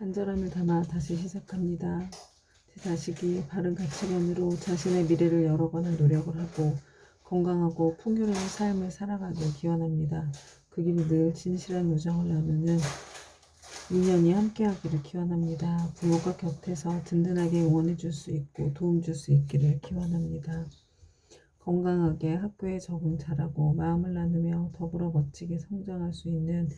간절함을 담아 다시 시작합니다. 제 자식이 바른 가치관으로 자신의 미래를 열어가는 노력을 하고 건강하고 풍요로운 삶을 살아가길 기원합니다. 그 길이 늘 진실한 우정을 나누는 인연이 함께하기를 기원합니다. 부모가 곁에서 든든하게 응원해줄 수 있고 도움줄 수 있기를 기원합니다. 건강하게 학교에 적응 잘하고 마음을 나누며 더불어 멋지게 성장할 수 있는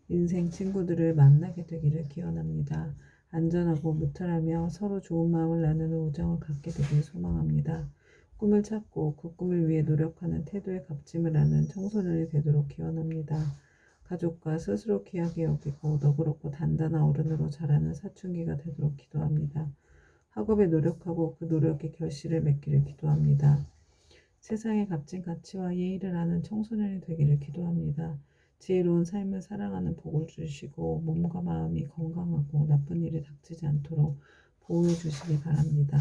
인생 친구들을 만나게 되기를 기원합니다. 안전하고 무탈하며 서로 좋은 마음을 나누는 우정을 갖게 되길 소망합니다. 꿈을 찾고 그 꿈을 위해 노력하는 태도에 값짐을 하는 청소년이 되도록 기원합니다. 가족과 스스로 귀하게 여기고 너그럽고 단단한 어른으로 자라는 사춘기가 되도록 기도합니다. 학업에 노력하고 그 노력의 결실을 맺기를 기도합니다. 세상의 값진 가치와 예의를 아는 청소년이 되기를 기도합니다. 지혜로운 삶을 살아가는 복을 주시고 몸과 마음이 건강하고 나쁜 일이 닥치지 않도록 보호해 주시기 바랍니다.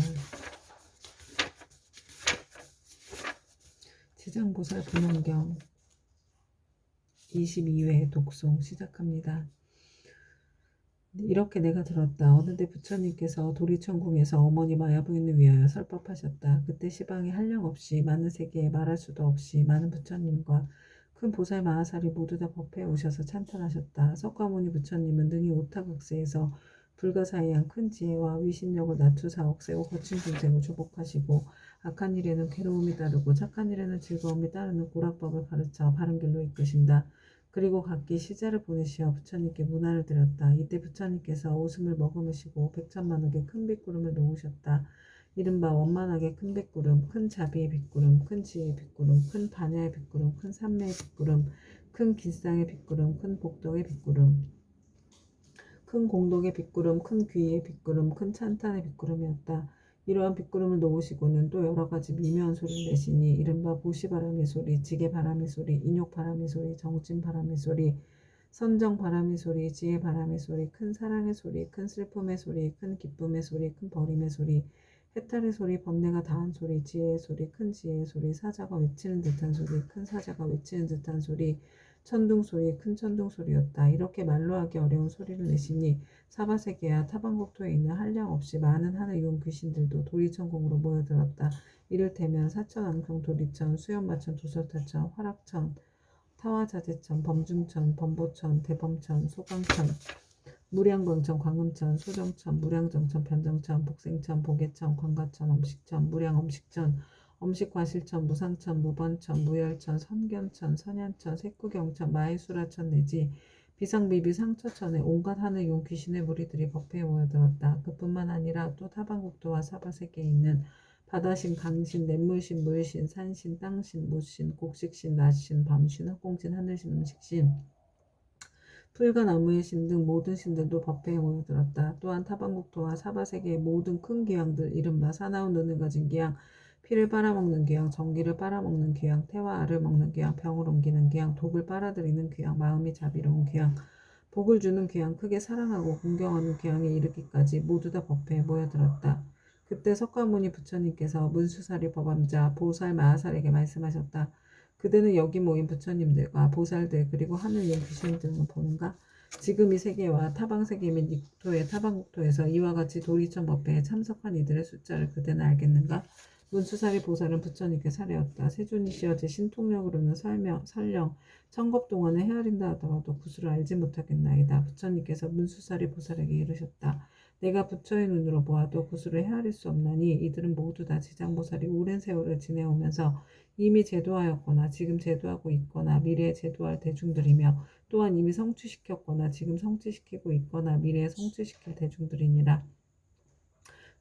지장보살 분원경 22회 독송 시작합니다. 이렇게 내가 들었다. 어느 때 부처님께서 도리천궁에서 어머니 마야부인을 위하여 설법하셨다. 그때 시방에 한량없이 많은 세계에 말할 수도 없이 많은 부처님과 큰 보살 마하살이 모두 다 법회에 오셔서 찬탄하셨다. 석가모니 부처님은 능히 오타각세에서 불가사의한 큰 지혜와 위신력을 낮추사 억세고 거친 중생을 조복하시고 악한 일에는 괴로움이 따르고 착한 일에는 즐거움이 따르는 고락법을 가르쳐 바른 길로 이끄신다. 그리고 각기 시자를 보내시어 부처님께 문안을 드렸다. 이때 부처님께서 오숨을 머금으시고 백천만옥에 큰 빗구름을 놓으셨다. 이른바 원만하게 큰 빗구름, 큰 자비의 빗구름, 큰 지혜의 빗구름, 큰 반야의 빗구름, 큰 삼매의 빗구름, 큰 길상의 빗구름, 큰 복덕의 빗구름, 큰 공덕의 빗구름, 큰 귀의 빗구름, 큰 찬탄의 빗구름이었다. 이러한 빗구름을 놓으시고는 또 여러가지 미묘한 소리를 내시니 이른바 보시바람의 소리, 지게바람의 소리, 인욕바람의 소리, 정진바람의 소리, 선정바람의 소리, 지혜바람의 소리, 큰 사랑의 소리, 큰 슬픔의 소리, 큰 기쁨의 소리, 큰 버림의 소리, 해탈의 소리, 번뇌가 다한 소리, 지혜의 소리, 큰 지혜의 소리, 사자가 외치는 듯한 소리, 큰 사자가 외치는 듯한 소리, 천둥소리, 큰 천둥소리였다. 이렇게 말로 하기 어려운 소리를 내시니 사바세계야 타방국토에 있는 한량없이 많은 하늘용 귀신들도 도리천궁으로 모여들었다. 이를테면 사천, 안경, 도리천, 수연마천, 도설타천, 화락천, 타화자재천, 범중천, 범보천, 대범천, 소광천, 무량광천, 광음천, 소정천, 무량정천, 변정천, 복생천, 보계천, 광가천, 엄식천, 무량엄식천, 엄식과실천, 무상천, 무번천, 무열천, 선견천, 선ян천, 색구경천, 마해수라천 내지 비상비비 상처천에 온갖 하늘용 귀신의 무리들이 법회에 모여들었다. 그뿐만 아니라 또 타방국도와 사바세계에 있는 바다신, 강신, 냇물신, 물신, 산신, 땅신, 무신, 곡식신, 낮신, 밤신, 흑공신, 하늘신, 음식신, 풀과 나무의 신 등 모든 신들도 법회에 모여들었다. 또한 타방국토와 사바세계의 모든 큰 귀양들, 이른바 사나운 눈을 가진 귀양, 피를 빨아먹는 귀양, 전기를 빨아먹는 귀양, 태와 알을 먹는 귀양, 병을 옮기는 귀양, 독을 빨아들이는 귀양, 마음이 자비로운 귀양, 복을 주는 귀양, 크게 사랑하고 공경하는 귀양에 이르기까지 모두 다 법회에 모여들었다. 그때 석가모니 부처님께서 문수사리 법암자 보살 마하살에게 말씀하셨다. 그대는 여기 모인 부처님들과 보살들 그리고 하늘용 귀신들을 보는가? 지금 이 세계와 타방세계 및 육토의 타방국토에서 이와 같이 도리천 법회에 참석한 이들의 숫자를 그대는 알겠는가? 문수사리 보살은 부처님께 사례었다. 세존이시여 제 신통력으로는 설령 천겁 동안에 헤아린다 하더라도 구슬을 알지 못하겠나이다. 부처님께서 문수사리 보살에게 이르셨다. 내가 부처의 눈으로 보아도 구슬을 헤아릴 수 없나니 이들은 모두 다 지장보살이 오랜 세월을 지내오면서 이미 제도하였거나 지금 제도하고 있거나 미래에 제도할 대중들이며 또한 이미 성취시켰거나 지금 성취시키고 있거나 미래에 성취시킬 대중들이니라.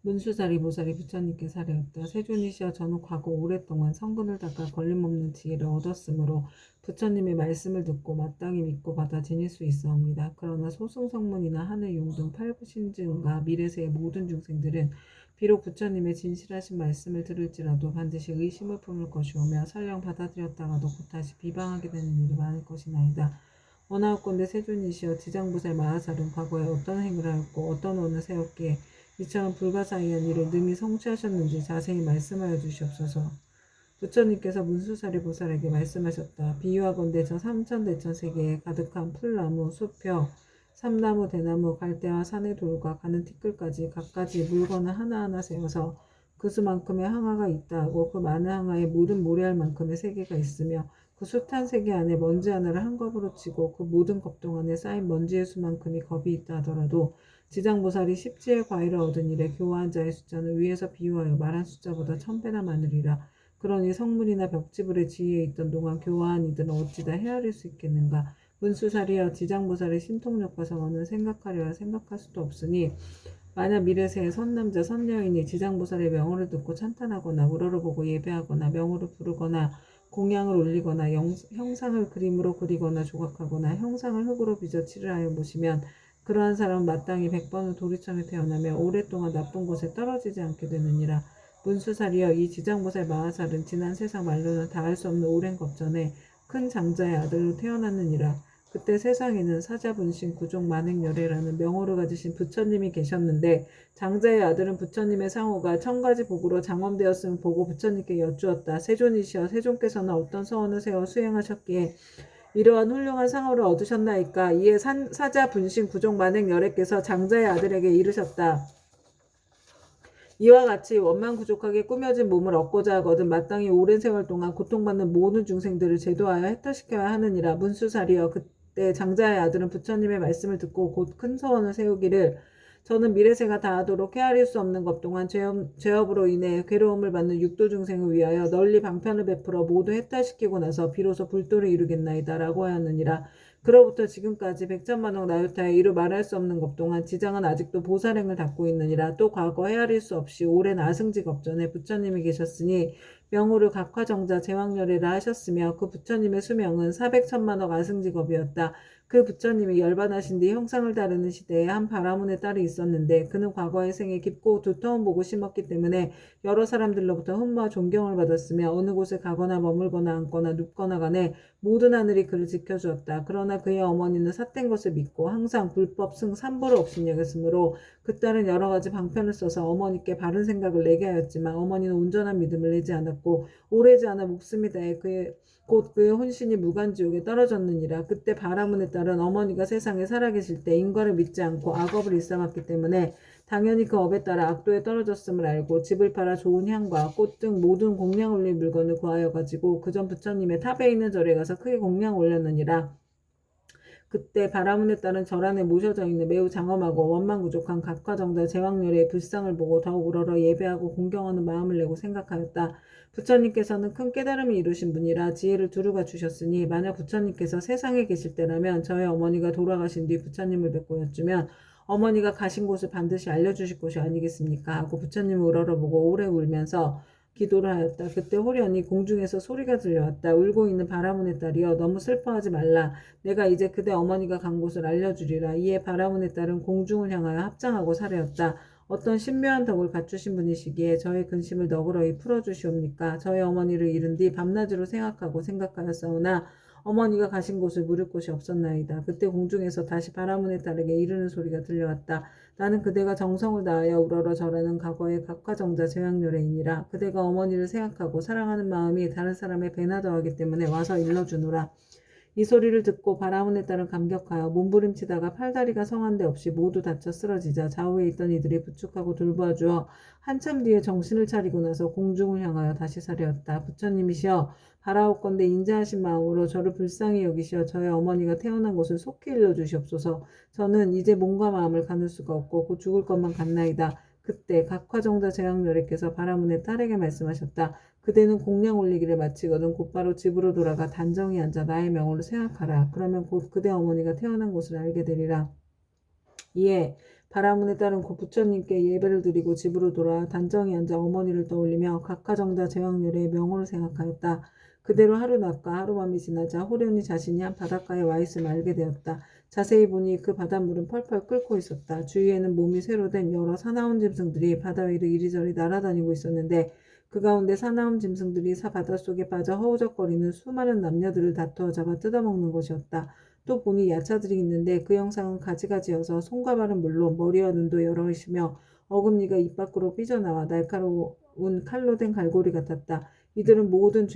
문수사리 보살이 부처님께 사례었다. 세존이시여 저는 과거 오랫동안 성근을 닦아 걸림없는 지혜를 얻었으므로 부처님의 말씀을 듣고 마땅히 믿고 받아 지닐 수 있사옵니다. 그러나 소승성문이나 하늘용 등 팔부신증과 미래세의 모든 중생들은 비록 부처님의 진실하신 말씀을 들을지라도 반드시 의심을 품을 것이오며 설령 받아들였다가도 곧 다시 비방하게 되는 일이 많을 것이나이다. 원하옵건대 세존이시여 지장보살 마하살은 과거에 어떤 행위를 하였고 어떤 원을 세웠기에 이처럼 불가사의한 일을 능히 성취하셨는지 자세히 말씀하여 주시옵소서. 부처님께서 문수사리 보살에게 말씀하셨다. 비유하건대 저 삼천대천 세계에 가득한 풀나무, 수표, 삼나무, 대나무, 갈대와 산의 돌과 가는 티끌까지 갖가지 물건을 하나하나 세워서 그 수만큼의 항아가 있다 하고 그 많은 항아에 모든 모래알 만큼의 세계가 있으며 그 숱한 세계 안에 먼지 하나를 한 컵으로 치고 그 모든 겁동 안에 쌓인 먼지의 수만큼이 겁이 있다 하더라도 지장보살이 십지의 과일을 얻은 일에 교화한 자의 숫자는 위에서 비유하여 말한 숫자보다 1000배나 많으리라. 그러니 성문이나 벽지불의 지위에 있던 동안 교화한 이들은 어찌 다 헤아릴 수 있겠는가. 문수살이여 지장보살의 신통력과 성언은 생각하려야 생각할 수도 없으니 만약 미래세에 선남자 선여인이 지장보살의 명호를 듣고 찬탄하거나 우러러보고 예배하거나 명호를 부르거나 공양을 올리거나 형상을 그림으로 그리거나 조각하거나 형상을 흙으로 빚어 칠을 하여 모시면 그러한 사람은 마땅히 100번을 도리천에 태어나며 오랫동안 나쁜 곳에 떨어지지 않게 되느니라. 문수살이여 이 지장보살 마하살은 지난 세상 말로는 다할 수 없는 오랜 겁전에 큰 장자의 아들로 태어났느니라. 그때 세상에는 사자분신 구종 만행열애라는 명호를 가지신 부처님이 계셨는데 장자의 아들은 부처님의 상호가 1000가지 복으로 장엄되었음을 보고 부처님께 여쭈었다. 세존이시여 세존께서는 어떤 서원을 세워 수행하셨기에 이러한 훌륭한 상호를 얻으셨나이까. 이에 사자분신 구종 만행열애께서 장자의 아들에게 이르셨다. 이와 같이 원만구족하게 꾸며진 몸을 얻고자 하거든 마땅히 오랜 세월 동안 고통받는 모든 중생들을 제도하여 해탈시켜야 하느니라. 문수살이여 그때 장자의 아들은 부처님의 말씀을 듣고 곧 큰 서원을 세우기를 저는 미래세가 다하도록 헤아릴 수 없는 것 동안 죄업으로 인해 괴로움을 받는 육도 중생을 위하여 널리 방편을 베풀어 모두 해탈시키고 나서 비로소 불도를 이루겠나이다 라고 하였느니라. 그로부터 지금까지 백천만억 나요타에 이루 말할 수 없는 것 동안 지장은 아직도 보살행을 닦고 있느니라. 또 과거 헤아릴 수 없이 오랜 아승직 업전에 부처님이 계셨으니 명호를 각화정자 제왕열애라 하셨으며 그 부처님의 수명은 400천만억 아승직업이었다. 그 부처님이 열반하신 뒤 형상을 다루는 시대에 한 바라문의 딸이 있었는데 그는 과거의 생에 깊고 두터운 복을 심었기 때문에 여러 사람들로부터 흠모와 존경을 받았으며 어느 곳에 가거나 머물거나 앉거나 눕거나 간에 모든 하늘이 그를 지켜주었다. 그러나 그의 어머니는 삿된 것을 믿고 항상 불법 승 삼보를 업신여겼으므로 그 딸은 여러 가지 방편을 써서 어머니께 바른 생각을 내게 하였지만 어머니는 온전한 믿음을 내지 않았고 오래지 않아 목숨이 다해 곧 그의 혼신이 무간지옥에 떨어졌느니라. 그때 바라문의 딸은 어머니가 세상에 살아계실 때 인과를 믿지 않고 악업을 일삼았기 때문에 당연히 그 업에 따라 악도에 떨어졌음을 알고 집을 팔아 좋은 향과 꽃 등 모든 공양 올릴 물건을 구하여 가지고 그전 부처님의 탑에 있는 절에 가서 크게 공양 올렸느니라. 그때 바라문의 딸은 절 안에 모셔져 있는 매우 장엄하고 원만구족한 각화정자 제왕열애의 불상을 보고 더욱 우러러 예배하고 공경하는 마음을 내고 생각하였다. 부처님께서는 큰 깨달음을 이루신 분이라 지혜를 두루가 주셨으니 만약 부처님께서 세상에 계실 때라면 저의 어머니가 돌아가신 뒤 부처님을 뵙고 여쭈면 어머니가 가신 곳을 반드시 알려주실 것이 아니겠습니까? 하고 부처님을 우러러보고 오래 울면서 기도를 하였다. 그때 호련히 공중에서 소리가 들려왔다. 울고 있는 바라문의 딸이여 너무 슬퍼하지 말라. 내가 이제 그대 어머니가 간 곳을 알려주리라. 이에 바라문의 딸은 공중을 향하여 합장하고 사례었다. 어떤 신묘한 덕을 갖추신 분이시기에 저의 근심을 너그러이 풀어주시옵니까. 저의 어머니를 잃은 뒤 밤낮으로 생각하였사오나 어머니가 가신 곳을 물을 곳이 없었나이다. 그때 공중에서 다시 바라문의 딸에게 이르는 소리가 들려왔다. 나는 그대가 정성을 다하여 우러러 절하는 과거의 각화정자 제왕열애이니라. 그대가 어머니를 생각하고 사랑하는 마음이 다른 사람의 배나 더하기 때문에 와서 일러주노라. 이 소리를 듣고 바라문의 딸은 감격하여 몸부림치다가 팔다리가 성한데 없이 모두 다쳐 쓰러지자 좌우에 있던 이들이 부축하고 돌보아주어 한참 뒤에 정신을 차리고 나서 공중을 향하여 다시 사려었다. 부처님이시여 바라옵건대 인자하신 마음으로 저를 불쌍히 여기시어 저의 어머니가 태어난 곳을 속히 일러주시옵소서. 저는 이제 몸과 마음을 가눌 수가 없고 곧 죽을 것만 같나이다. 그때 각화정자 제왕열애께서 바라문의 딸에게 말씀하셨다. 그대는 공양 올리기를 마치거든 곧바로 집으로 돌아가 단정히 앉아 나의 명호를 생각하라. 그러면 곧 그대 어머니가 태어난 곳을 알게 되리라. 이에 바라문의 딸은 곧 부처님께 예배를 드리고 집으로 돌아 단정히 앉아 어머니를 떠올리며 각화정자 제왕열애의 명호를 생각하였다. 그대로 하루 낮과 하루밤이 지나자 호련히 자신이 한 바닷가에 와 있음을 알게 되었다. 자세히 보니 그 바닷물은 펄펄 끓고 있었다. 주위에는 몸이 쇠로 된 여러 사나운 짐승들이 바다 위를 이리저리 날아다니고 있었는데 그 가운데 사나운 짐승들이 바닷속에 빠져 허우적거리는 수많은 남녀들을 다투어 잡아 뜯어먹는 것이었다. 또 보니 야차들이 있는데 그 형상은 가지가지여서 손과 발은 물론 머리와 눈도 여럿이며 어금니가 입 밖으로 삐져나와 날카로운 칼로 된 갈고리 같았다. 이들은 모든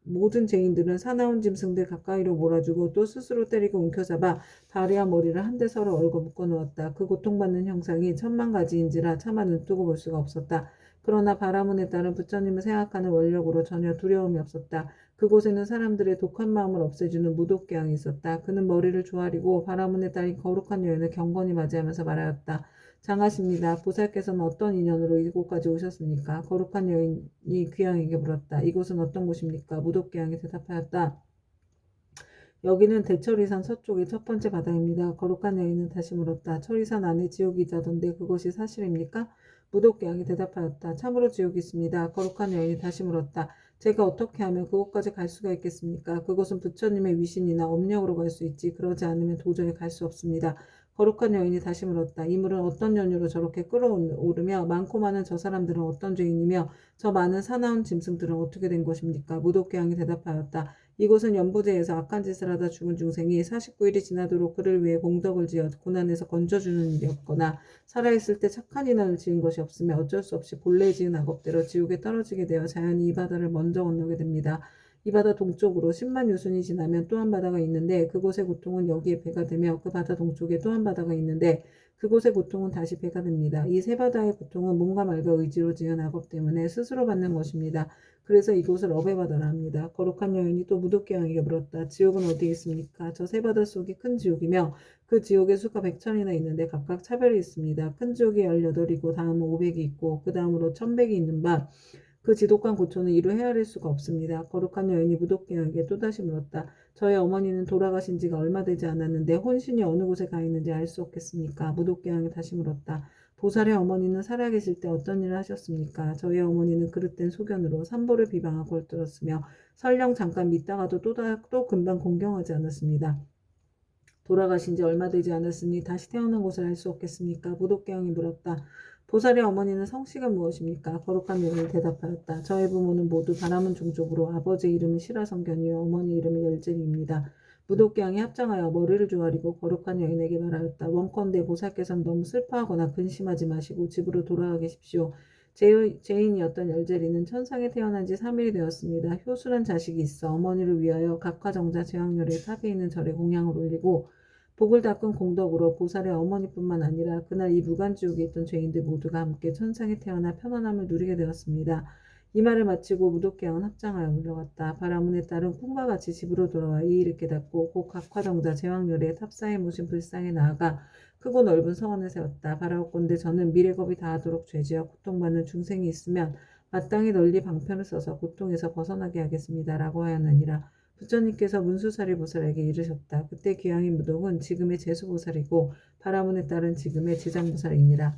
모든 죄인들은 사나운 짐승들 가까이로 몰아주고 또 스스로 때리고 움켜잡아 다리와 머리를 한데 서로 얽어 묶어놓았다. 그 고통받는 형상이 천만 가지인지라 차마 눈뜨고 볼 수가 없었다. 그러나 바라문에 따른 부처님을 생각하는 원력으로 전혀 두려움이 없었다. 그곳에는 사람들의 독한 마음을 없애주는 무독개항이 있었다. 그는 머리를 조아리고 바라문에 따른 거룩한 여인을 경건히 맞이하면서 말하였다. 장하십니다. 보살께서는 어떤 인연으로 이곳까지 오셨습니까? 거룩한 여인이 귀양에게 물었다. 이곳은 어떤 곳입니까? 무독귀양이 대답하였다. 여기는 대처리산 서쪽의 첫 번째 바다입니다. 거룩한 여인은 다시 물었다. 처리산 안에 지옥이 있다던데 그것이 사실입니까? 무독귀양이 대답하였다. 참으로 지옥이 있습니다. 거룩한 여인이 다시 물었다. 제가 어떻게 하면 그곳까지 갈 수가 있겠습니까? 그곳은 부처님의 위신이나 업력으로 갈 수 있지 그러지 않으면 도저히 갈 수 없습니다. 거룩한 여인이 다시 물었다. 이 물은 어떤 연유로 저렇게 끓어오르며 많고 많은 저 사람들은 어떤 죄인이며 저 많은 사나운 짐승들은 어떻게 된 것입니까? 무독귀양이 대답하였다. 이곳은 연부제에서 악한 짓을 하다 죽은 중생이 49일이 지나도록 그를 위해 공덕을 지어 고난에서 건져주는 일이 없거나 살아있을 때 착한 인연을 지은 것이 없으며 어쩔 수 없이 본래 지은 악업대로 지옥에 떨어지게 되어 자연히 이 바다를 먼저 건너게 됩니다. 이 바다 동쪽으로 10만 유순이 지나면 또 한 바다가 있는데 그곳의 고통은 여기에 배가 되며 그 바다 동쪽에 또 한 바다가 있는데 그곳의 고통은 다시 배가 됩니다. 이 세 바다의 고통은 몸과 말과 의지로 지은 악업 때문에 스스로 받는 것입니다. 그래서 이곳을 어배바다라 합니다. 거룩한 여인이 또 무독개양에게 물었다. 지옥은 어디에 있습니까? 저 세 바다 속이 큰 지옥이며 그 지옥에 수가 100천이나 있는데 각각 차별이 있습니다. 큰 지옥이 18이고 다음은 500이 있고 그 다음으로 1100이 있는 바 그 지독한 고초는 이루 헤아릴 수가 없습니다. 거룩한 여인이 무독개양에게 또다시 물었다. 저의 어머니는 돌아가신 지가 얼마 되지 않았는데 혼신이 어느 곳에 가 있는지 알 수 없겠습니까? 무독개양이 다시 물었다. 보살의 어머니는 살아계실 때 어떤 일을 하셨습니까? 저희 어머니는 그릇된 소견으로 산보를 비방하고 헐뜯었으며 설령 잠깐 믿다가도 또 금방 공경하지 않았습니다. 돌아가신 지 얼마 되지 않았으니 다시 태어난 곳을 알 수 없겠습니까? 무독개양이 물었다. 보살의 어머니는 성씨가 무엇입니까? 거룩한 여인이 대답하였다. 저의 부모는 모두 바라문 종족으로 아버지 이름은 시라성견이요 어머니 이름은 열젤입니다. 무독개양이 합장하여 머리를 조아리고 거룩한 여인에게 말하였다. 원컨대 보살께서는 너무 슬퍼하거나 근심하지 마시고 집으로 돌아가 계십시오. 제인이었던 열젤이는 천상에 태어난 지 3일이 되었습니다. 효술한 자식이 있어 어머니를 위하여 각화정자 제왕열의 탑에 있는 절에 공양을 올리고 복을 닦은 공덕으로 보살의 어머니뿐만 아니라 그날 이 무간지옥에 있던 죄인들 모두가 함께 천상에 태어나 편안함을 누리게 되었습니다. 이 말을 마치고 무독개양은 합장하여 물러갔다. 바라문에 따른 꿈과 같이 집으로 돌아와 이 일을 깨닫고 곧 각화정자 제왕열의 탑사에 모신 불상에 나아가 크고 넓은 성원을 세웠다. 바라옵건대 저는 미래겁이 다하도록 죄지어 고통받는 중생이 있으면 마땅히 널리 방편을 써서 고통에서 벗어나게 하겠습니다. 라고 하였느니라. 부처님께서 문수사리 보살에게 이르셨다. 그때 귀양인 무독은 지금의 제수보살이고 바라문에 따른 지금의 지장보살이니라.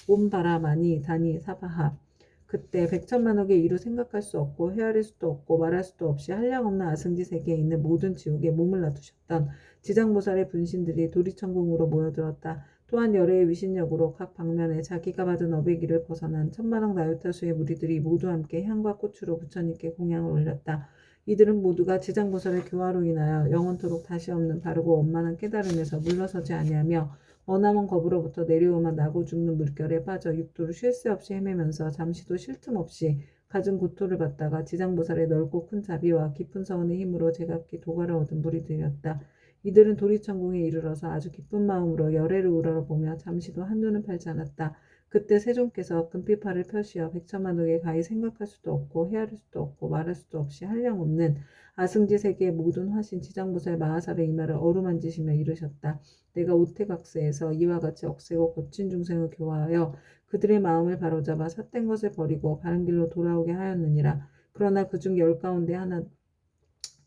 옴바라마니 다니 사바하. 그때 백천만억의 이루 생각할 수 없고 헤아릴 수도 없고 말할 수도 없이 한량없는 아승지 세계에 있는 모든 지옥에 몸을 놔두셨던 지장보살의 분신들이 도리천궁으로 모여들었다. 또한 열애의 위신력으로 각 방면에 자기가 받은 업의 길을 벗어난 천만억 나유타수의 무리들이 모두 함께 향과 꽃으로 부처님께 공양을 올렸다. 이들은 모두가 지장보살의 교화로 인하여 영원토록 다시 없는 바르고 원만한 깨달음에서 물러서지 아니하며 머나먼 겁으로부터 내려오만 나고 죽는 물결에 빠져 육도를 쉴 새 없이 헤매면서 잠시도 쉴 틈 없이 갖은 고토를 받다가 지장보살의 넓고 큰 자비와 깊은 서원의 힘으로 제각기 도가를 얻은 무리들이었다. 이들은 도리천궁에 이르러서 아주 기쁜 마음으로 열애를 우러러보며 잠시도 한눈을 팔지 않았다. 그때 세존께서 금빛팔을 펴시어 백천만억에 가히 생각할 수도 없고 헤아릴 수도 없고 말할 수도 없이 한량없는 아승지 세계의 모든 화신 지장보살 마하살의 이마를 어루만지시며 이르셨다. 내가 오태각세에서 이와 같이 억세고 거친 중생을 교화하여 그들의 마음을 바로잡아 삿된 것을 버리고 바른 길로 돌아오게 하였느니라. 그러나 그중 10가운데 하나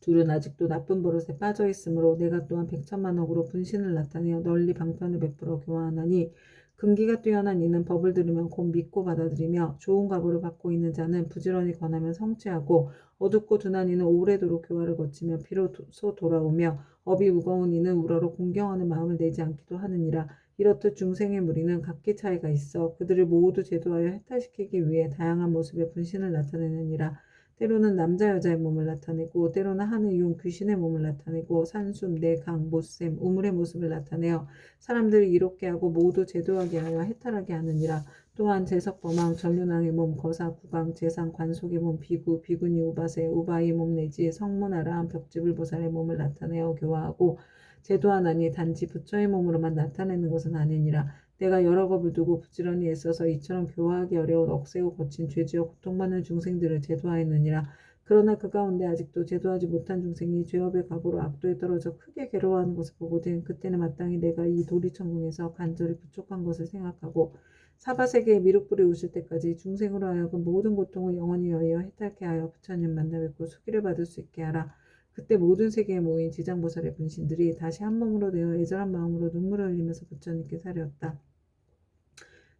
둘은 아직도 나쁜 버릇에 빠져 있으므로 내가 또한 백천만억으로 분신을 나타내어 널리 방편을 베풀어 교화하나니 근기가 뛰어난 이는 법을 들으면 곧 믿고 받아들이며 좋은 과보를 받고 있는 자는 부지런히 권하면 성취하고 어둡고 둔한 이는 오래도록 교화를 거치며 비로소 돌아오며 업이 무거운 이는 우러러 공경하는 마음을 내지 않기도 하느니라. 이렇듯 중생의 무리는 각기 차이가 있어 그들을 모두 제도하여 해탈시키기 위해 다양한 모습의 분신을 나타내느니라. 때로는 남자 여자의 몸을 나타내고 때로는 하늘 용 귀신의 몸을 나타내고 산숨 내강 못샘 우물의 모습을 나타내어 사람들을 이롭게 하고 모두 제도하게 하여 해탈하게 하느니라. 또한 제석범왕 전륜왕의 몸 거사 구강 제상 관속의 몸 비구 비구니 우바세 우바의 몸 내지 성문아라한 벽지불 보살의 몸을 나타내어 교화하고 제도하나니 단지 부처의 몸으로만 나타내는 것은 아니니라. 내가 여러 겁을 두고 부지런히 애써서 이처럼 교화하기 어려운 억세고 거친 죄지어 고통받는 중생들을 제도하였느니라. 그러나 그 가운데 아직도 제도하지 못한 중생이 죄업의 과보로 악도에 떨어져 크게 괴로워하는 것을 보거든 그때는 마땅히 내가 이 도리천궁에서 간절히 부족한 것을 생각하고 사바세계에 미륵불이 오실 때까지 중생으로 하여금 모든 고통을 영원히 여의어 해탈케 하여 부처님 만나 뵙고 수기를 받을 수 있게 하라. 그때 모든 세계에 모인 지장보살의 분신들이 다시 한 몸으로 되어 애절한 마음으로 눈물을 흘리면서 부처님께 사려었다.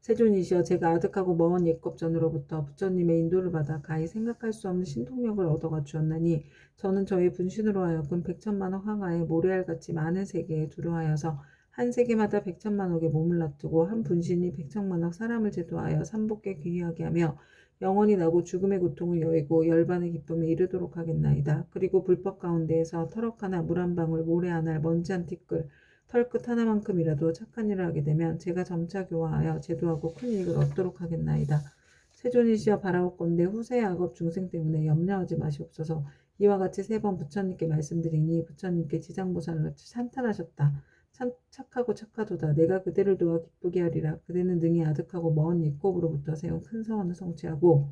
세존이시여 제가 아득하고 먼 옛겁전으로부터 부처님의 인도를 받아 가히 생각할 수 없는 신통력을 얻어가 주었나니 저는 저의 분신으로 하여금 백천만억 황하에 모래알같이 많은 세계에 두루하여서 한 세계마다 백천만억의 몸을 놔두고 한 분신이 백천만억 사람을 제도하여 삼복에 귀하게 하며 영원히 나고 죽음의 고통을 여의고 열반의 기쁨에 이르도록 하겠나이다. 그리고 불법 가운데에서 털억 하나 물 한 방울 모래 한 알 먼지 한 티끌 털끝 하나만큼이라도 착한 일을 하게 되면 제가 점차 교화하여 제도하고 큰 이익을 얻도록 하겠나이다. 세존이시여 바라옵건대 후세의 악업 중생 때문에 염려하지 마시옵소서. 이와 같이 3번 부처님께 말씀드리니 부처님께 지장보살을 찬탄하셨다. 참 착하고 착하도다. 내가 그대를 도와 기쁘게 하리라. 그대는 능히 아득하고 먼 옛곡으로부터 세운 큰 서원을 성취하고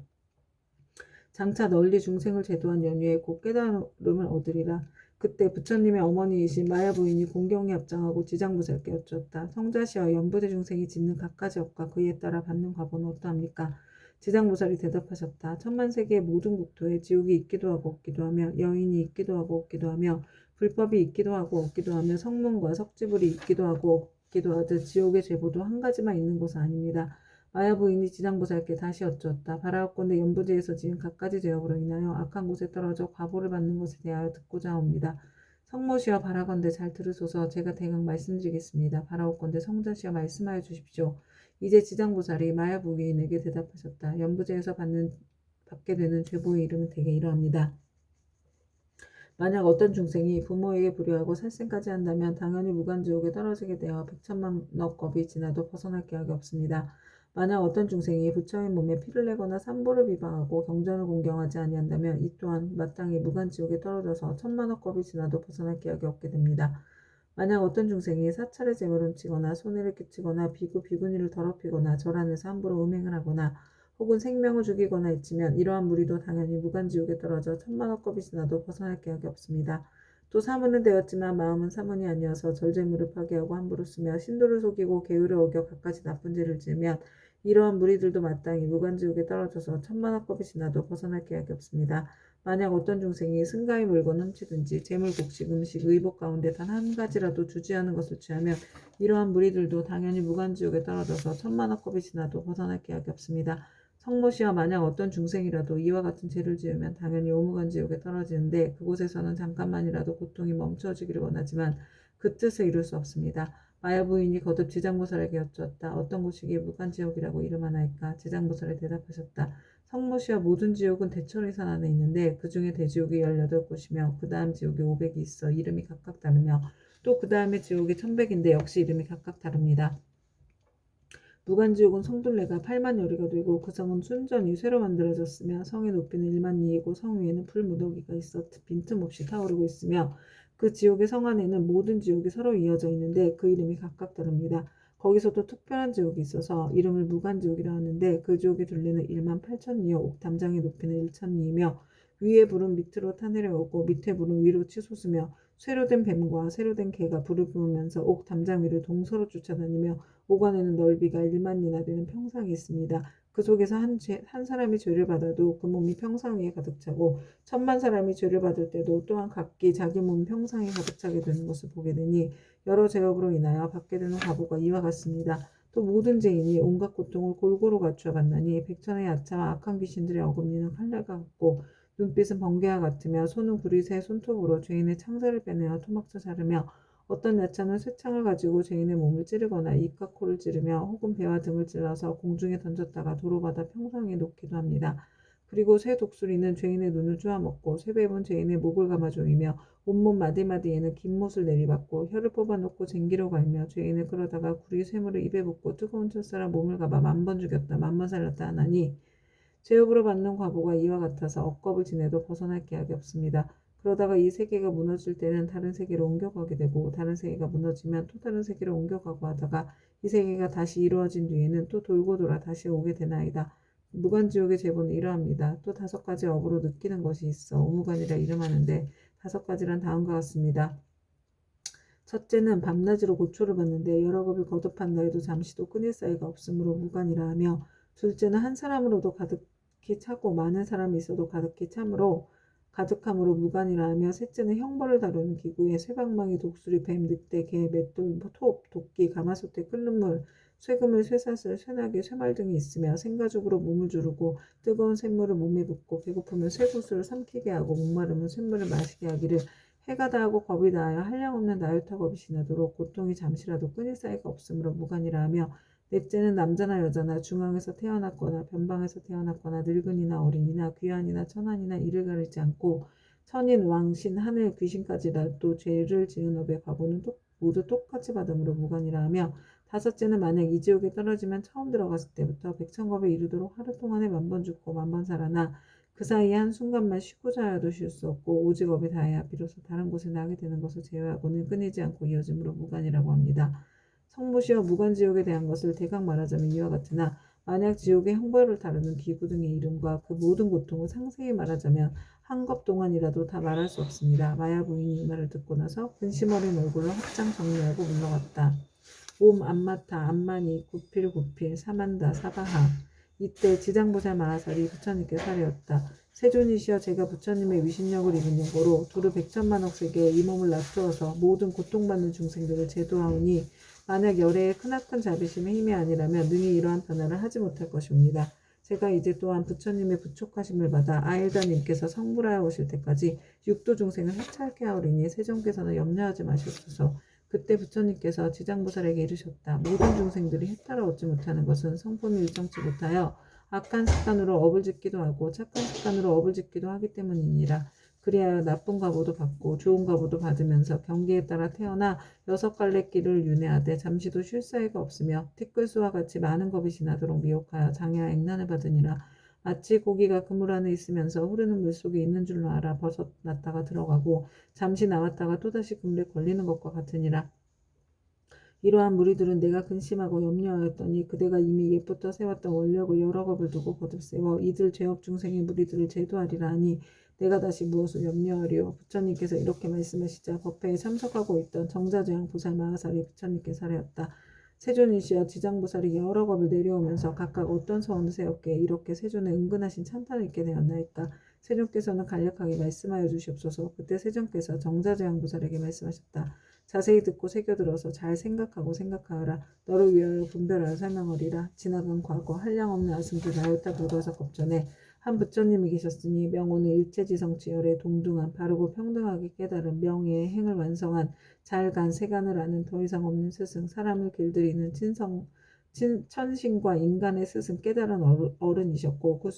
장차 널리 중생을 제도한 연후에 곧 깨달음을 얻으리라. 그때 부처님의 어머니이신 마야 부인이 공경에 합장하고 지장보살께 여쭈었다. 성자시여 연부대 중생이 짓는 갖가지 업과 그에 따라 받는 과보는 어떠합니까? 지장보살이 대답하셨다. 천만세계의 모든 국토에 지옥이 있기도 하고 없기도 하며 여인이 있기도 하고 없기도 하며 불법이 있기도 하고 없기도 하며 성문과 석지불이 있기도 하고 없기도 하듯 지옥의 제보도 한 가지만 있는 것은 아닙니다. 마야 부인이 지장보살께 다시 여쭈었다. 바라옵건대 연부지에서 지은 갖가지 죄업으로 인하여 악한 곳에 떨어져 과보를 받는 것에 대하여 듣고자 합니다. 성모시여 바라건대 잘 들으소서. 제가 대강 말씀드리겠습니다. 바라옵건대 성자시여 말씀하여 주십시오. 이제 지장보살이 마야 부인에게 대답하셨다. 연부지에서 받게 되는 죄보의 이름은 대개 이러합니다. 만약 어떤 중생이 부모에게 불효하고 살생까지 한다면 당연히 무간지옥에 떨어지게 되어 백천만억 겁이 지나도 벗어날 기약이 없습니다. 만약 어떤 중생이 부처의 몸에 피를 내거나 삼보를 비방하고 경전을 공경하지 아니한다면 이 또한 마땅히 무간지옥에 떨어져서 천만억 겁이 지나도 벗어날 기약이 없게 됩니다. 만약 어떤 중생이 사찰의 재물을 훔치거나 손해를 끼치거나 비구 비구니를 더럽히거나 절 안에서 함부로 음행을 하거나 혹은 생명을 죽이거나 해치면 이러한 무리도 당연히 무간지옥에 떨어져 천만억 겁이 지나도 벗어날 기약이 없습니다. 또 사문은 되었지만 마음은 사문이 아니어서 절제물을 파괴하고 함부로 쓰며 신도를 속이고 계율을 어겨 갖가지 나쁜 죄를 지으면 이러한 무리들도 마땅히 무간지옥에 떨어져서 천만억 겁이 지나도 벗어날 기약이 없습니다. 만약 어떤 중생이 승가의 물건을 훔치든지 재물, 곡식, 음식, 의복 가운데 단 한 가지라도 주지하는 것을 취하면 이러한 무리들도 당연히 무간지옥에 떨어져서 천만억 겁이 지나도 벗어날 기약이 없습니다. 성모시와 만약 어떤 중생이라도 이와 같은 죄를 지으면 당연히 오무간지옥에 떨어지는데 그곳에서는 잠깐만이라도 고통이 멈춰지기를 원하지만 그 뜻을 이룰 수 없습니다. 마야 부인이 거듭 지장보살에게 여쭈었다. 어떤 곳이기에 무간지옥이라고 이름하나이까? 지장보살이 대답하셨다. 성모시와 모든 지옥은 대천의산 안에 있는데 그 중에 대지옥이 18곳이며 그 다음 지옥이 500이 있어 이름이 각각 다르며 또 그 다음에 지옥이 1100인데 역시 이름이 각각 다릅니다. 무간지옥은 성둘레가 8만 여리가 되고 그 성은 순전히 쇠로 만들어졌으며 성의 높이는 1만 리이고 성 위에는 불무더기가 있어 빈틈없이 타오르고 있으며 그 지옥의 성 안에는 모든 지옥이 서로 이어져 있는데 그 이름이 각각 다릅니다. 거기서도 특별한 지옥이 있어서 이름을 무간지옥이라 하는데 그 지옥의 둘레는 1만 8천 리여 옥담장의 높이는 1천 리이며 위에 불은 밑으로 타내려오고 밑에 불은 위로 치솟으며 쇠로 된 뱀과 쇠로 된 개가 불을 뿜으면서 옥담장 위를 동서로 쫓아다니며 오간에는 넓이가 1만 리나 되는 평상이 있습니다. 그 속에서 한 사람이 죄를 받아도 그 몸이 평상 위에 가득 차고 1000만 사람이 죄를 받을 때도 또한 각기 자기 몸 평상에 가득 차게 되는 것을 보게 되니 여러 죄업으로 인하여 받게 되는 과보가 이와 같습니다. 또 모든 죄인이 온갖 고통을 골고루 갖추어 받나니 백천의 야차와 악한 귀신들의 어금니는 칼날과 같고 눈빛은 번개와 같으며 손은 구리새 손톱으로 죄인의 창자를 빼내어 토막쳐 자르며 어떤 야차는 쇠창을 가지고 죄인의 몸을 찌르거나 입과 코를 찌르며 혹은 배와 등을 찔러서 공중에 던졌다가 도로 바다 평상에 놓기도 합니다. 그리고 새 독수리는 죄인의 눈을 쪼아먹고 쇠뱀은 죄인의 목을 감아 조이며 온몸 마디마디에는 긴 못을 내리받고 혀를 뽑아놓고 쟁기로 갈며 죄인을 끌어다가 구리 쇠물을 입에 붓고 뜨거운 첫사람 몸을 감아 10,000번 죽였다 10,000번 살렸다 하나니 제업으로 받는 과보가 이와 같아서 억겁을 지내도 벗어날 계약이 없습니다. 그러다가 이 세계가 무너질 때는 다른 세계로 옮겨가게 되고 다른 세계가 무너지면 또 다른 세계로 옮겨가고 하다가 이 세계가 다시 이루어진 뒤에는 또 돌고 돌아 다시 오게 되나이다. 무간지옥의 제보는 이러합니다. 또 5가지 업으로 느끼는 것이 있어 오무간이라 이름하는데 5가지란 다음과 같습니다. 첫째는 밤낮으로 고초를 받는데 여러 겁을 거듭한다 해도 잠시도 끊일 사이가 없으므로 무간이라 하며 둘째는 한 사람으로도 가득히 차고 많은 사람이 있어도 가득함으로 무간이라 하며 셋째는 형벌을 다루는 기구에 쇠방망이, 독수리, 뱀, 늑대, 개, 맷돌, 톱, 도끼, 가마솥에 끓는 물, 쇠그물, 쇠사슬, 쇠나귀, 쇠말 등이 있으며 생가죽으로 몸을 두르고 뜨거운 샘물을 몸에 붓고 배고프면 쇠구슬을 삼키게 하고 목마르면 샘물을 마시게 하기를 해가 다하고 겁이 다하여 한량없는 나유타 겁이 지나도록 고통이 잠시라도 끊일 사이가 없으므로 무간이라 하며 넷째는 남자나 여자나 중앙에서 태어났거나 변방에서 태어났거나 늙은이나 어린이나 귀한이나 천한이나 이를 가리지 않고 천인, 왕, 신, 하늘, 귀신까지라도 죄를 지은 업의 과보는 모두 똑같이 받음으로 무간이라 하며 다섯째는 만약 이 지옥에 떨어지면 처음 들어갔을 때부터 백천겁에 이르도록 하루 동안에 10,000번 죽고 10,000번 살아나 그 사이에 한순간만 쉬고자 하여도 쉴 수 없고 오직 업이 다해야 비로소 다른 곳에 나게 되는 것을 제외하고는 끊이지 않고 이어짐으로 무간이라고 합니다. 성부시와 무간지옥에 대한 것을 대강 말하자면 이와 같으나 만약 지옥의 형벌을 다루는 기구 등의 이름과 그 모든 고통을 상세히 말하자면 한 겁 동안이라도 다 말할 수 없습니다. 마야 부인이 이 말을 듣고 나서 근심 어린 얼굴로 합장 정리하고 물러갔다. 옴 암마타 암마니 구필구필 사만다 사바하. 이때 지장보살 마하살이 부처님께 사례었다. 세존이시여 제가 부처님의 위신력을 입은 여고로 두루 100천만억 세계에 이 몸을 납두어서 모든 고통받는 중생들을 제도하오니 만약 열애의 크나큰 자비심의 힘이 아니라면 능히 이러한 변화를 하지 못할 것이옵니다. 제가 이제 또한 부처님의 부촉하심을 받아 아일다님께서 성불하여 오실 때까지 육도 중생을 해찰케 하오리니 세존께서는 염려하지 마시옵소서. 그때 부처님께서 지장보살에게 이르셨다. 모든 중생들이 해탈을 얻지 못하는 것은 성품이 일정치 못하여 악한 습관으로 업을 짓기도 하고 착한 습관으로 업을 짓기도 하기 때문이니라. 그리하여 나쁜 과보도 받고 좋은 과보도 받으면서 경계에 따라 태어나 6갈래 길을 윤회하되 잠시도 쉴 사이가 없으며 티끌수와 같이 많은 겁이 지나도록 미혹하여 장애와 액난을 받으니라. 마치 고기가 그물 안에 있으면서 흐르는 물속에 있는 줄로 알아 벗어났다가 들어가고 잠시 나왔다가 또다시 그물에 걸리는 것과 같으니라. 이러한 무리들은 내가 근심하고 염려하였더니 그대가 이미 옛부터 세웠던 원력을 여러 겁을 두고 거듭 세워 이들 죄업 중생의 무리들을 제도하리라 하니 내가 다시 무엇을 염려하리요. 부처님께서 이렇게 말씀하시자 법회에 참석하고 있던 정자조양 보살 마하살이 부처님께 사례었다. 세존이시여 지장보살이 여러 겁을 내려오면서 각각 어떤 서원을 세웠기에 이렇게 세존의 은근하신 찬탄을 입게 되었나이까. 세존께서는 간략하게 말씀하여 주시옵소서. 그때 세존께서 정자조양 보살에게 말씀하셨다. 자세히 듣고 새겨들어서 잘 생각하라. 너를 위하여 분별하여 설명하리라. 지나간 과거 한량없는 아승들 나요타 불가사 겁전에 한 부처님이 계셨으니 명호는 일체지성치열에 동등한 바르고 평등하게 깨달은 명예의 행을 완성한 잘간 세간을 아는 더 이상 없는 스승 사람을 길들이는 천신과 인간의 스승 깨달은 어른이셨고 그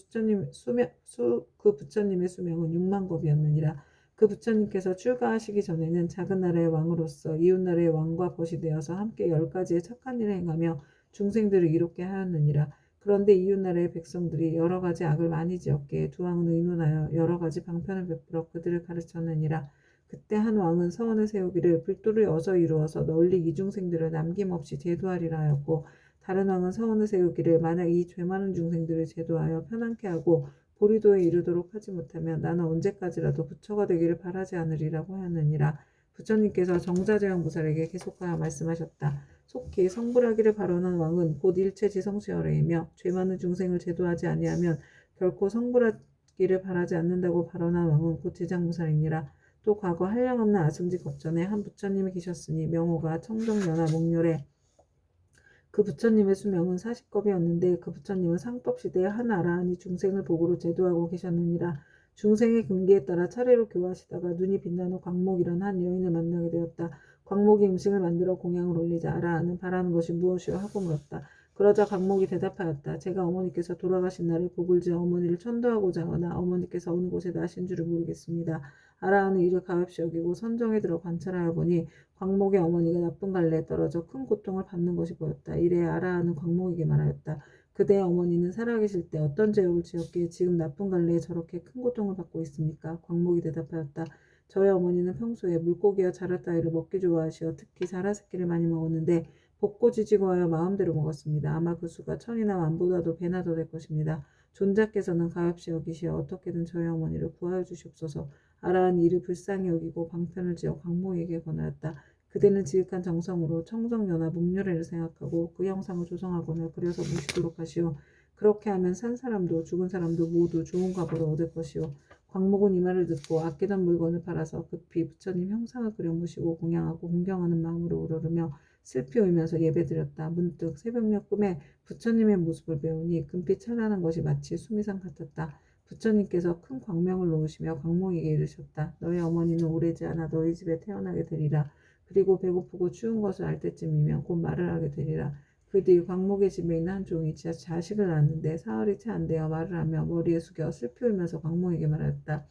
부처님의 수명은 6,000겁이었느니라. 그 부처님께서 출가하시기 전에는 작은 나라의 왕으로서 이웃나라의 왕과 벗이 되어서 함께 10가지의 착한 일을 행하며 중생들을 이롭게 하였느니라. 그런데 이웃나라의 백성들이 여러 가지 악을 많이 지었기에 두 왕은 의논하여 여러 가지 방편을 베풀어 그들을 가르쳤느니라. 그때 한 왕은 서원을 세우기를 불도를 어서 이루어서 널리 이중생들을 남김없이 제도하리라 하였고 다른 왕은 서원을 세우기를 만약 이 죄 많은 중생들을 제도하여 편안케 하고 보리도에 이르도록 하지 못하면 나는 언제까지라도 부처가 되기를 바라지 않으리라고 하였느니라. 부처님께서 정자재왕보살에게 계속하여 말씀하셨다. 속히 성불하기를 바라는 왕은 곧 일체지성시열애이며 죄 많은 중생을 제도하지 아니하면 결코 성불하기를 바라지 않는다고 발언한 왕은 곧 지장보살이니라. 또 과거 한량없는 아승지 겁전에 한 부처님이 계셨으니 명호가 청정연화 목렬에 그 부처님의 수명은 40겁이었는데 그 부처님은 상법시대에 한 아라한이 중생을 복으로 제도하고 계셨느니라. 중생의 금기에 따라 차례로 교화하시다가 눈이 빛나는 광목이란 한 여인을 만나게 되었다. 광목이 음식을 만들어 공양을 올리자 아라한은 바라는 것이 무엇이오 하고 물었다. 그러자 광목이 대답하였다. 제가 어머니께서 돌아가신 날에 복을 지어 어머니를 천도하고자 하거나 어머니께서 어느 곳에 나신 줄을 모르겠습니다. 아라한은 이를 가엾이 여기고 선정에 들어 관찰하여 보니 광목의 어머니가 나쁜 갈래에 떨어져 큰 고통을 받는 것이 보였다. 이래 아라한은 광목에게 말하였다. 그대의 어머니는 살아계실 때 어떤 죄업을 지었기에 지금 나쁜 갈래에 저렇게 큰 고통을 받고 있습니까? 광목이 대답하였다. 저희 어머니는 평소에 물고기와 자라 따위를 먹기 좋아하시어 특히 자라 새끼를 많이 먹었는데 볶고 지지고 하여 마음대로 먹었습니다. 아마 그 수가 천이나 만보다도 배나 더 될 것입니다. 존자께서는 가엾이 여기시어 어떻게든 저희 어머니를 구하여 주시옵소서. 아라한이 이를 불쌍히 여기고 방편을 지어 광목에게 권하였다. 그대는 지극한 정성으로 청정연화 목요래를 생각하고 그 형상을 조성하거나 그려서 모시도록 하시오. 그렇게 하면 산 사람도 죽은 사람도 모두 좋은 값으로 얻을 것이오. 광목은 이 말을 듣고 아끼던 물건을 팔아서 급히 부처님 형상을 그려 모시고 공양하고 공경하는 마음으로 우러르며 슬피 울면서 예배드렸다. 문득 새벽녘 꿈에 부처님의 모습을 배우니 금빛 찬란한 것이 마치 수미상 같았다. 부처님께서 큰 광명을 놓으시며 광목에게 이르셨다. 너희 어머니는 오래지 않아 너희 집에 태어나게 되리라. 그리고 배고프고 추운 것을 알 때쯤이면 곧 말을 하게 되리라. 그 뒤 광목의 집에 있는 한 종이 자식을 낳았는데 사흘이 채 안 되어 말을 하며 머리에 숙여 슬피 울면서 광목에게 말하였다.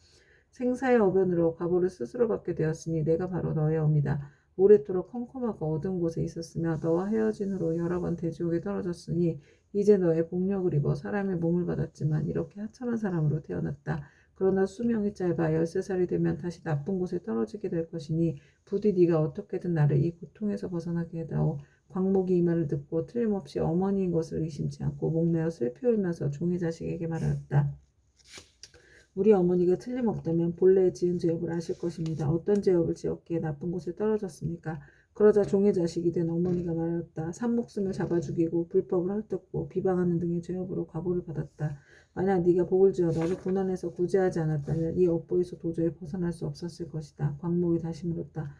생사의 어변으로 과보를 스스로 받게 되었으니 내가 바로 너의 어미다. 오랫도록 컴컴하고 어두운 곳에 있었으며 너와 헤어진 후로 여러 번 대지옥에 떨어졌으니 이제 너의 복력을 입어 사람의 몸을 받았지만 이렇게 하찮은 사람으로 태어났다. 그러나 수명이 짧아 13살이 되면 다시 나쁜 곳에 떨어지게 될 것이니 부디 네가 어떻게든 나를 이 고통에서 벗어나게 해다오. 광목이 이 말을 듣고 틀림없이 어머니인 것을 의심치 않고 목매어 슬피 울면서 종의 자식에게 말하였다. 우리 어머니가 틀림없다면 본래 지은 죄업을 아실 것입니다. 어떤 죄업을 지었기에 나쁜 곳에 떨어졌습니까? 그러자 종의 자식이 된 어머니가 말하였다. 산목숨을 잡아 죽이고 불법을 헐뜯고 비방하는 등의 죄업으로 과보를 받았다. 만약 네가 복을 지어 나를 고난에서 구제하지 않았다면 이 업보에서 도저히 벗어날 수 없었을 것이다. 광목이 다시 물었다.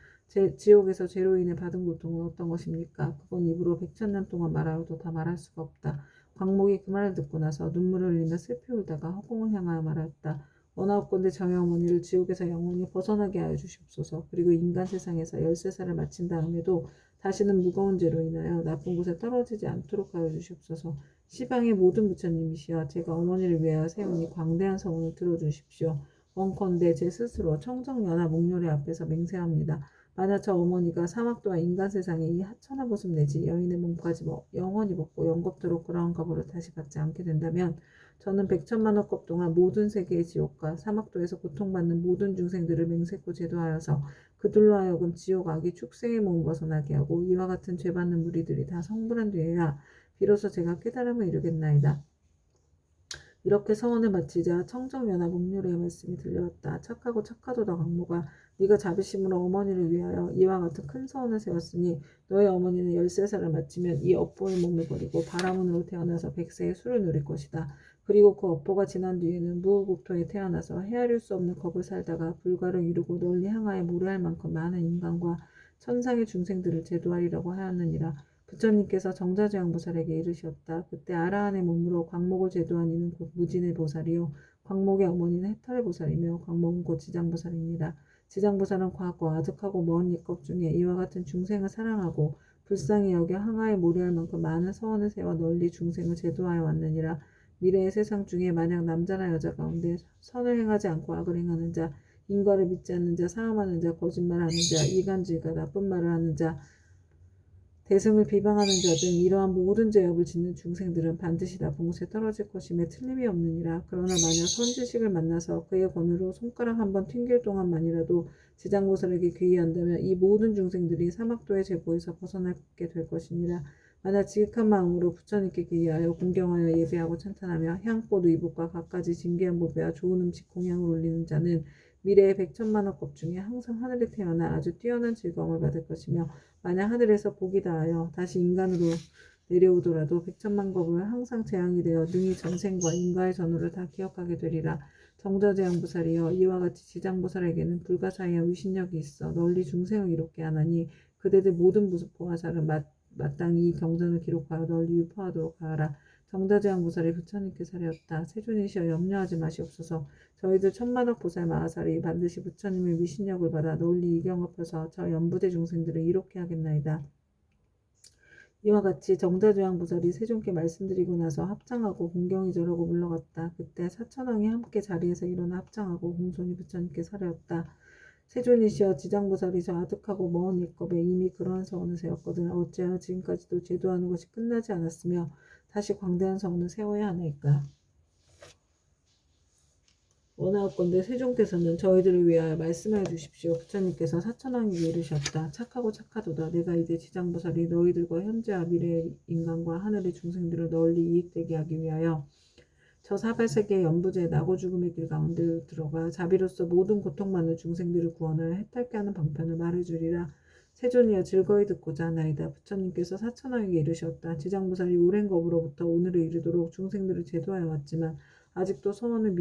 지옥에서 죄로 인해 받은 고통은 어떤 것입니까? 그건 입으로 백천년 동안 말하여도 다 말할 수가 없다. 광목이 그 말을 듣고 나서 눈물을 흘리며 슬피 울다가 허공을 향하여 말하였다. 원하옵건대 저희 어머니를 지옥에서 영원히 벗어나게 하여 주시옵소서. 그리고 인간 세상에서 13살을 마친 다음에도 다시는 무거운 죄로 인하여 나쁜 곳에 떨어지지 않도록 하여 주시옵소서. 시방의 모든 부처님이시여 제가 어머니를 위하여 세우니 광대한 서원을 들어주십시오. 원컨대 제 스스로 청정연화 목요래 앞에서 맹세합니다. 만약 저 어머니가 사막도와 인간 세상에 이 하찮은 모습 내지 여인의 몸까지 영원히 먹고 영겁도록 그러한 값으로 다시 받지 않게 된다면 저는 100천만억급 동안 모든 세계의 지옥과 사막도에서 고통받는 모든 중생들을 맹세코 제도하여서 그들로 하여금 지옥 악이 축생의 몸 벗어나게 하고 이와 같은 죄받는 무리들이 다 성불한 뒤에야 비로소 제가 깨달음을 이루겠나이다. 이렇게 서원을 마치자 청정연화 목요래의 말씀이 들려왔다. 착하고 착하도다 광모가 네가 자비심으로 어머니를 위하여 이와 같은 큰 서원을 세웠으니 너의 어머니는 13살을 마치면 이 업보의 몸을 버리고 바라문으로 태어나서 100세의 수를 누릴 것이다. 그리고 그 업보가 지난 뒤에는 무후국토에 태어나서 헤아릴 수 없는 겁을 살다가 불가를 이루고 널리 향하여 모래할 만큼 많은 인간과 천상의 중생들을 제도하리라고 하였느니라. 부처님께서 정자제왕보살에게 이르셨다. 그때 아라한의 몸으로 광목을 제도한 이는 곧 무진의 보살이요 광목의 어머니는 해탈의 보살이며 광목은 곧 지장보살입니다. 지장보살은 과거 아득하고 먼 옛것 중에 이와 같은 중생을 사랑하고 불쌍히 여겨 항아에 모래할 만큼 많은 서원을 세워 널리 중생을 제도하여 왔느니라. 미래의 세상 중에 만약 남자나 여자 가운데 선을 행하지 않고 악을 행하는 자, 인과를 믿지 않는 자, 사함하는 자, 거짓말하는 자, 이간질과 나쁜 말을 하는 자, 대승을 비방하는 자 등 이러한 모든 죄업을 짓는 중생들은 반드시 나쁜 곳에 떨어질 것임에 틀림이 없느니라. 그러나 만약 선지식을 만나서 그의 권으로 손가락 한번 튕길 동안만이라도 지장보살에게 귀의한다면 이 모든 중생들이 사막도의 제보에서 벗어나게 될 것이니라. 만약 지극한 마음으로 부처님께 귀의하여 공경하여 예배하고 찬탄하며 향꽃 의복과 갖가지 진귀한 보배와 좋은 음식 공양을 올리는 자는 미래의 100천만억급 중에 항상 하늘에 태어나 아주 뛰어난 즐거움을 받을 것이며 만약 하늘에서 복이 다하여 다시 인간으로 내려오더라도 100천만겁을 항상 재앙이 되어 능히 전생과 인과의 전후를 다 기억하게 되리라. 정자재앙보살이여 이와 같이 지장보살에게는 불가사의한 위신력이 있어 널리 중생을 이롭게 하나니 그대들 모든 보화자를 마땅히 이 경전을 기록하여 널리 유포하도록 하라. 정자재앙보살이 부처님께 하였다. 세존이시여 염려하지 마시옵소서. 저희들 천만억 보살 마하살이 반드시 부처님의 위신력을 받아 널리 이경업해서 저 연부대 중생들을 이롭게 하겠나이다. 이와 같이 정자조양부살이 세종께 말씀드리고 나서 합장하고 공경이 절하고 물러갔다. 그때 사천왕이 함께 자리에서 일어나 합장하고 공손히 부처님께 사려었다. 세존이시여 지장보살이 저 아득하고 먼 일겁에 이미 그러한 서원을 세웠거든 어찌하여 지금까지도 제도하는 것이 끝나지 않았으며 다시 광대한 서원을 세워야 하나이까. 원하옵건대 세종께서는 저희들을 위하여 말씀하여 주십시오. 부처님께서 사천왕에게 이르셨다. 착하고 착하도다. 내가 이제 지장보살이 너희들과 현재와 미래의 인간과 하늘의 중생들을 널리 이익되게 하기 위하여 저 사발세계의 연부제 나고 죽음의 길 가운데 들어가 자비로서 모든 고통받는 중생들을 구원하여 해탈케 하는 방편을 말해주리라. 세존이여 즐거이 듣고자 하나이다. 부처님께서 사천왕에게 이르셨다. 지장보살이 오랜 겁으로부터 오늘에 이르도록 중생들을 제도하여 왔지만 아직도 소원을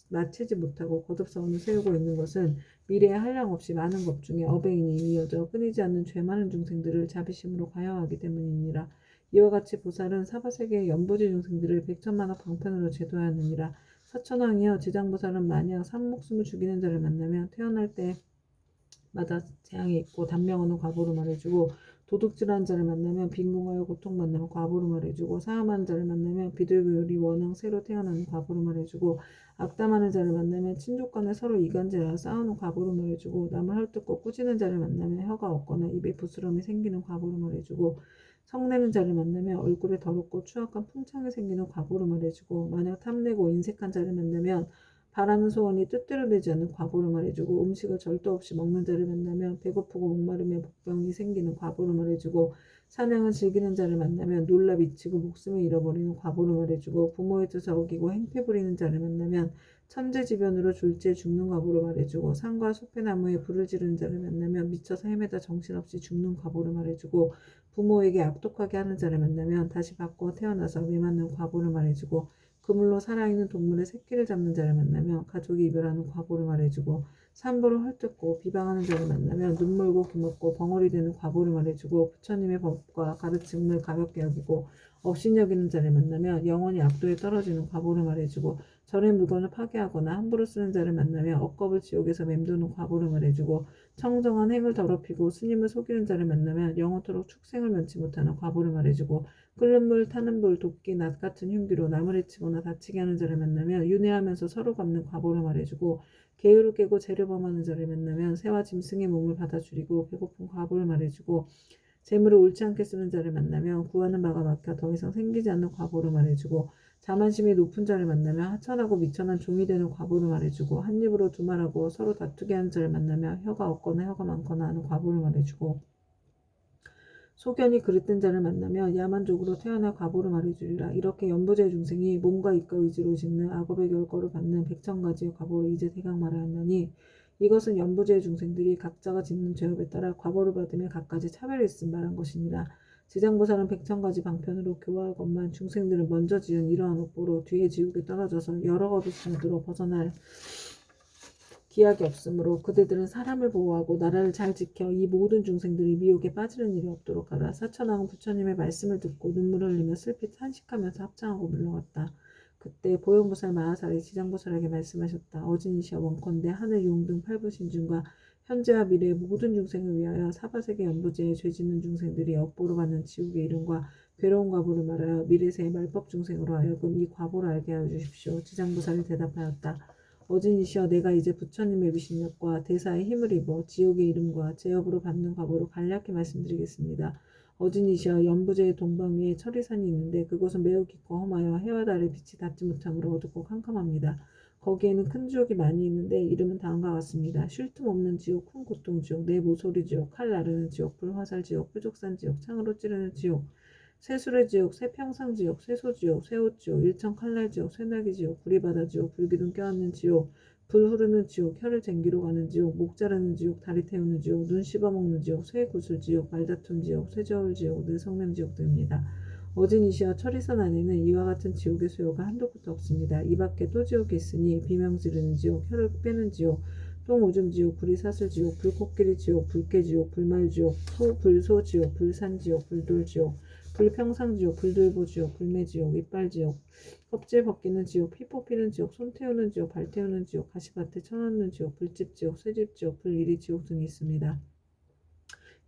마치지 못하고 거듭 서원을 세우고 있는 것은 미래에 한량없이 많은 것 중에 어배인이 이어져 끊이지 않는 죄 많은 중생들을 자비심으로 가여하기 때문이니라. 이와 같이 보살은 사바세계의 연부지 중생들을 백천만억 방편으로 제도하느니라. 사천왕이여 지장보살은 만약 산목숨을 죽이는 자를 만나면 태어날 때마다 재앙이 있고 단명하는 과보를 말해주고 도둑질하는 자를 만나면 빈궁하여 고통받는 과보를 말해주고 사함하는 자를 만나면 비둘기열이 원앙 새로 태어나는 과보를 말해주고 악담하는 자를 만나면 친족 간에 서로 이간질하여 싸우는 과보를 말해주고 남을 헐뜯고 꾸짖는 자를 만나면 혀가 없거나 입에 부스럼이 생기는 과보를 말해주고 성내는 자를 만나면 얼굴에 더럽고 추악한 풍창이 생기는 과보를 말해주고 만약 탐내고 인색한 자를 만나면 바라는 소원이 뜻대로 되지 않는 과보를 말해주고 음식을 절도 없이 먹는 자를 만나면 배고프고 목마르며 복병이 생기는 과보를 말해주고 사냥을 즐기는 자를 만나면 놀라 미치고 목숨을 잃어버리는 과보를 말해주고 부모의 뜻을 어기고 행패 부리는 자를 만나면 천재지변으로 졸지에 죽는 과보를 말해주고 산과 숲의 나무에 불을 지르는 자를 만나면 미쳐서 헤매다 정신없이 죽는 과보를 말해주고 부모에게 악독하게 하는 자를 만나면 다시 바꿔 태어나서 매맞는 과보를 말해주고 그물로 살아있는 동물의 새끼를 잡는 자를 만나면 가족이 이별하는 과보를 말해주고 산보를 헐뜯고 비방하는 자를 만나면 눈물고 기먹고 벙어리 되는 과보를 말해주고 부처님의 법과 가르침을 가볍게 여기고 업신여기는 자를 만나면 영원히 악도에 떨어지는 과보를 말해주고 절의 물건을 파괴하거나 함부로 쓰는 자를 만나면 억겁을 지옥에서 맴도는 과보를 말해주고 청정한 행을 더럽히고 스님을 속이는 자를 만나면 영원토록 축생을 면치 못하는 과보를 말해주고 끓는 물, 타는 불, 도끼, 낫 같은 흉기로 남을 해치거나 다치게 하는 자를 만나면 윤회하면서 서로 갚는 과보를 말해주고 계율을 깨고 죄를 범하는 자를 만나면 새와 짐승의 몸을 받아 줄이고 배고픈 과보를 말해주고 재물을 옳지 않게 쓰는 자를 만나면 구하는 바가 막혀 더 이상 생기지 않는 과보를 말해주고 자만심이 높은 자를 만나면 하천하고 미천한 종이 되는 과보를 말해주고 한 입으로 두말하고 서로 다투게 하는 자를 만나면 혀가 없거나 혀가 많거나 하는 과보를 말해주고 소견이 그릇된 자를 만나며 야만족으로 태어나 과보를 말해주리라. 이렇게 연부제 중생이 몸과 입과 의지로 짓는 악업의 결과를 받는 백천가지의 과보를 이제 대강 말하였나니 이것은 연부제 중생들이 각자가 짓는 죄업에 따라 과보를 받으며 각가지 차별이 있음 말한 것이니라. 지장보살은 백천가지 방편으로 교화할 것만 중생들은 먼저 지은 이러한 업보로 뒤에 지옥에 떨어져서 여러 업이 스며들어 벗어날 기약이 없으므로 그대들은 사람을 보호하고 나라를 잘 지켜 이 모든 중생들이 미혹에 빠지는 일이 없도록 하라. 사천왕은 부처님의 말씀을 듣고 눈물을 흘리며 슬피 탄식하면서 합장하고 물러갔다. 그때 보현보살 마하살이 지장보살에게 말씀하셨다. 어진이시여 원컨대 하늘 용등 팔부신중과 현재와 미래의 모든 중생을 위하여 사바세계 연부제에 죄짓는 중생들이 업보로 받는 지옥의 이름과 괴로운 과보를 말하여 미래세의 말법 중생으로 하여금 이 과보를 알게 하여 주십시오. 지장보살이 대답하였다. 어진이시여 내가 이제 부처님의 위신력과 대사의 힘을 입어 지옥의 이름과 제업으로 받는 과보로 간략히 말씀드리겠습니다. 어진이시여 연부제의 동방 위에 철이산이 있는데 그곳은 매우 깊고 험하여 해와 달의 빛이 닿지 못하므로 어둡고 캄캄합니다. 거기에는 큰 지옥이 많이 있는데 이름은 다음과 같습니다. 쉴 틈 없는 지옥, 큰 고통 지옥, 내 모서리 지옥, 칼 나르는 지옥, 불화살 지옥, 표족산 지옥, 창으로 찌르는 지옥, 새술의 지옥, 새평상 지옥, 새소 지옥, 새옷 지옥, 일천 칼날 지옥, 쇠나기 지옥, 구리바다 지옥, 불기둥 껴안는 지옥, 불 흐르는 지옥, 혀를 쟁기로 가는 지옥, 목 자르는 지옥, 다리 태우는 지옥, 눈 씹어먹는 지옥, 쇠 구슬 지옥, 말다툼 지옥, 쇠저울 지옥, 느성냄 지옥 등입니다. 어진이시여 철이산 안에는 이와 같은 지옥의 수요가 한도 끝도 없습니다. 이 밖에 또 지옥이 있으니 비명 지르는 지옥, 혀를 빼는 지옥, 똥오줌 지옥, 구리사슬 지옥, 불코끼리 지옥, 불개 지옥, 불말 지옥, 불소 지옥, 불산 지옥, 불돌 지옥, 불평상지옥, 불들보지옥, 불매지옥, 이빨지옥, 껍질 벗기는 지옥, 피 뽑히는 지옥, 손 태우는 지옥, 발 태우는 지옥, 가시밭에 쳐넣는 지옥, 불집지옥, 쇠집지옥, 불이리지옥 등이 있습니다.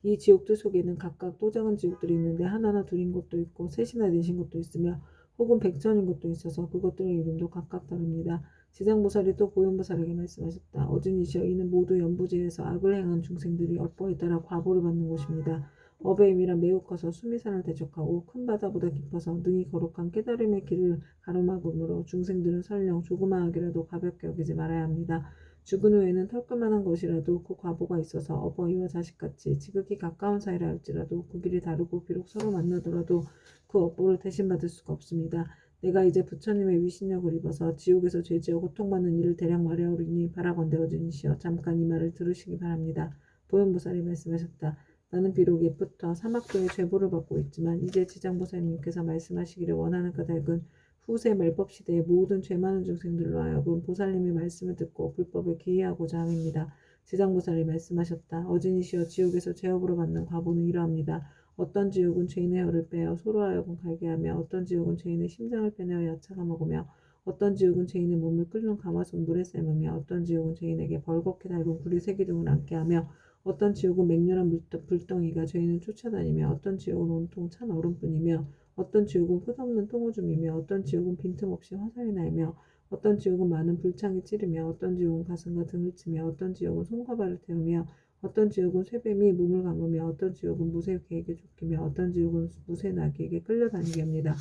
이 지옥들 속에는 각각 또 작은 지옥들이 있는데 하나나 둘인 곳도 있고 셋이나 넷인 곳도 있으며 혹은 백천인 곳도 있어서 그것들의 이름도 각각 다릅니다. 지장보살이 또 보현보살에게 말씀하셨다. 어진이시여 이는 모두 연부지에서 악을 행한 중생들이 업보에 따라 과보를 받는 곳입니다. 업의 의미란 매우 커서 수미산을 대적하고 큰 바다보다 깊어서 능히 거룩한 깨달음의 길을 가로막으므로 중생들은 설령 조그마한 악이라도 가볍게 여기지 말아야 합니다. 죽은 후에는 털끝만한 것이라도 그 과보가 있어서 어버이와 자식같이 지극히 가까운 사이라 할지라도 그 길이 다르고 비록 서로 만나더라도 그 업보를 대신받을 수가 없습니다. 내가 이제 부처님의 위신력을 입어서 지옥에서 죄지어 고통받는 이를 대략 말하오리니 바라건대 어진이시여 잠깐 이 말을 들으시기 바랍니다. 보현보살이 말씀하셨다. 나는 비록 옛부터 사막도의 죄보를 받고 있지만 이제 지장보살님께서 말씀하시기를 원하는 까닭은 후세 말법 시대의 모든 죄 많은 중생들로 하여금 보살님의 말씀을 듣고 불법에 기이하고자 함입니다. 지장보살이 말씀하셨다. 어진이시여 지옥에서 죄업으로 받는 과보는 이러합니다. 어떤 지옥은 죄인의 혀를 빼어 소로 하여금 갈게 하며 어떤 지옥은 죄인의 심장을 빼내어 야차가 먹으며 어떤 지옥은 죄인의 몸을 끓는 가마솥 물에 삶으며 어떤 지옥은 죄인에게 벌겋게 달군 구리 새기둥을 앉게 하며 어떤 지옥은 맹렬한 불덩이가 죄인을 쫓아다니며 어떤 지옥은 온통 찬 얼음뿐이며 어떤 지옥은 끝없는 똥오줌이며 어떤 지옥은 빈틈없이 화살이 날며 어떤 지옥은 많은 불창이 찌르며 어떤 지옥은 가슴과 등을 치며 어떤 지옥은 손과 발을 태우며 어떤 지옥은 쇠뱀이 몸을 감으며 어떤 지옥은 무쇠 개에게 쫓기며 어떤 지옥은 무쇠 나귀에게 끌려다니게 합니다.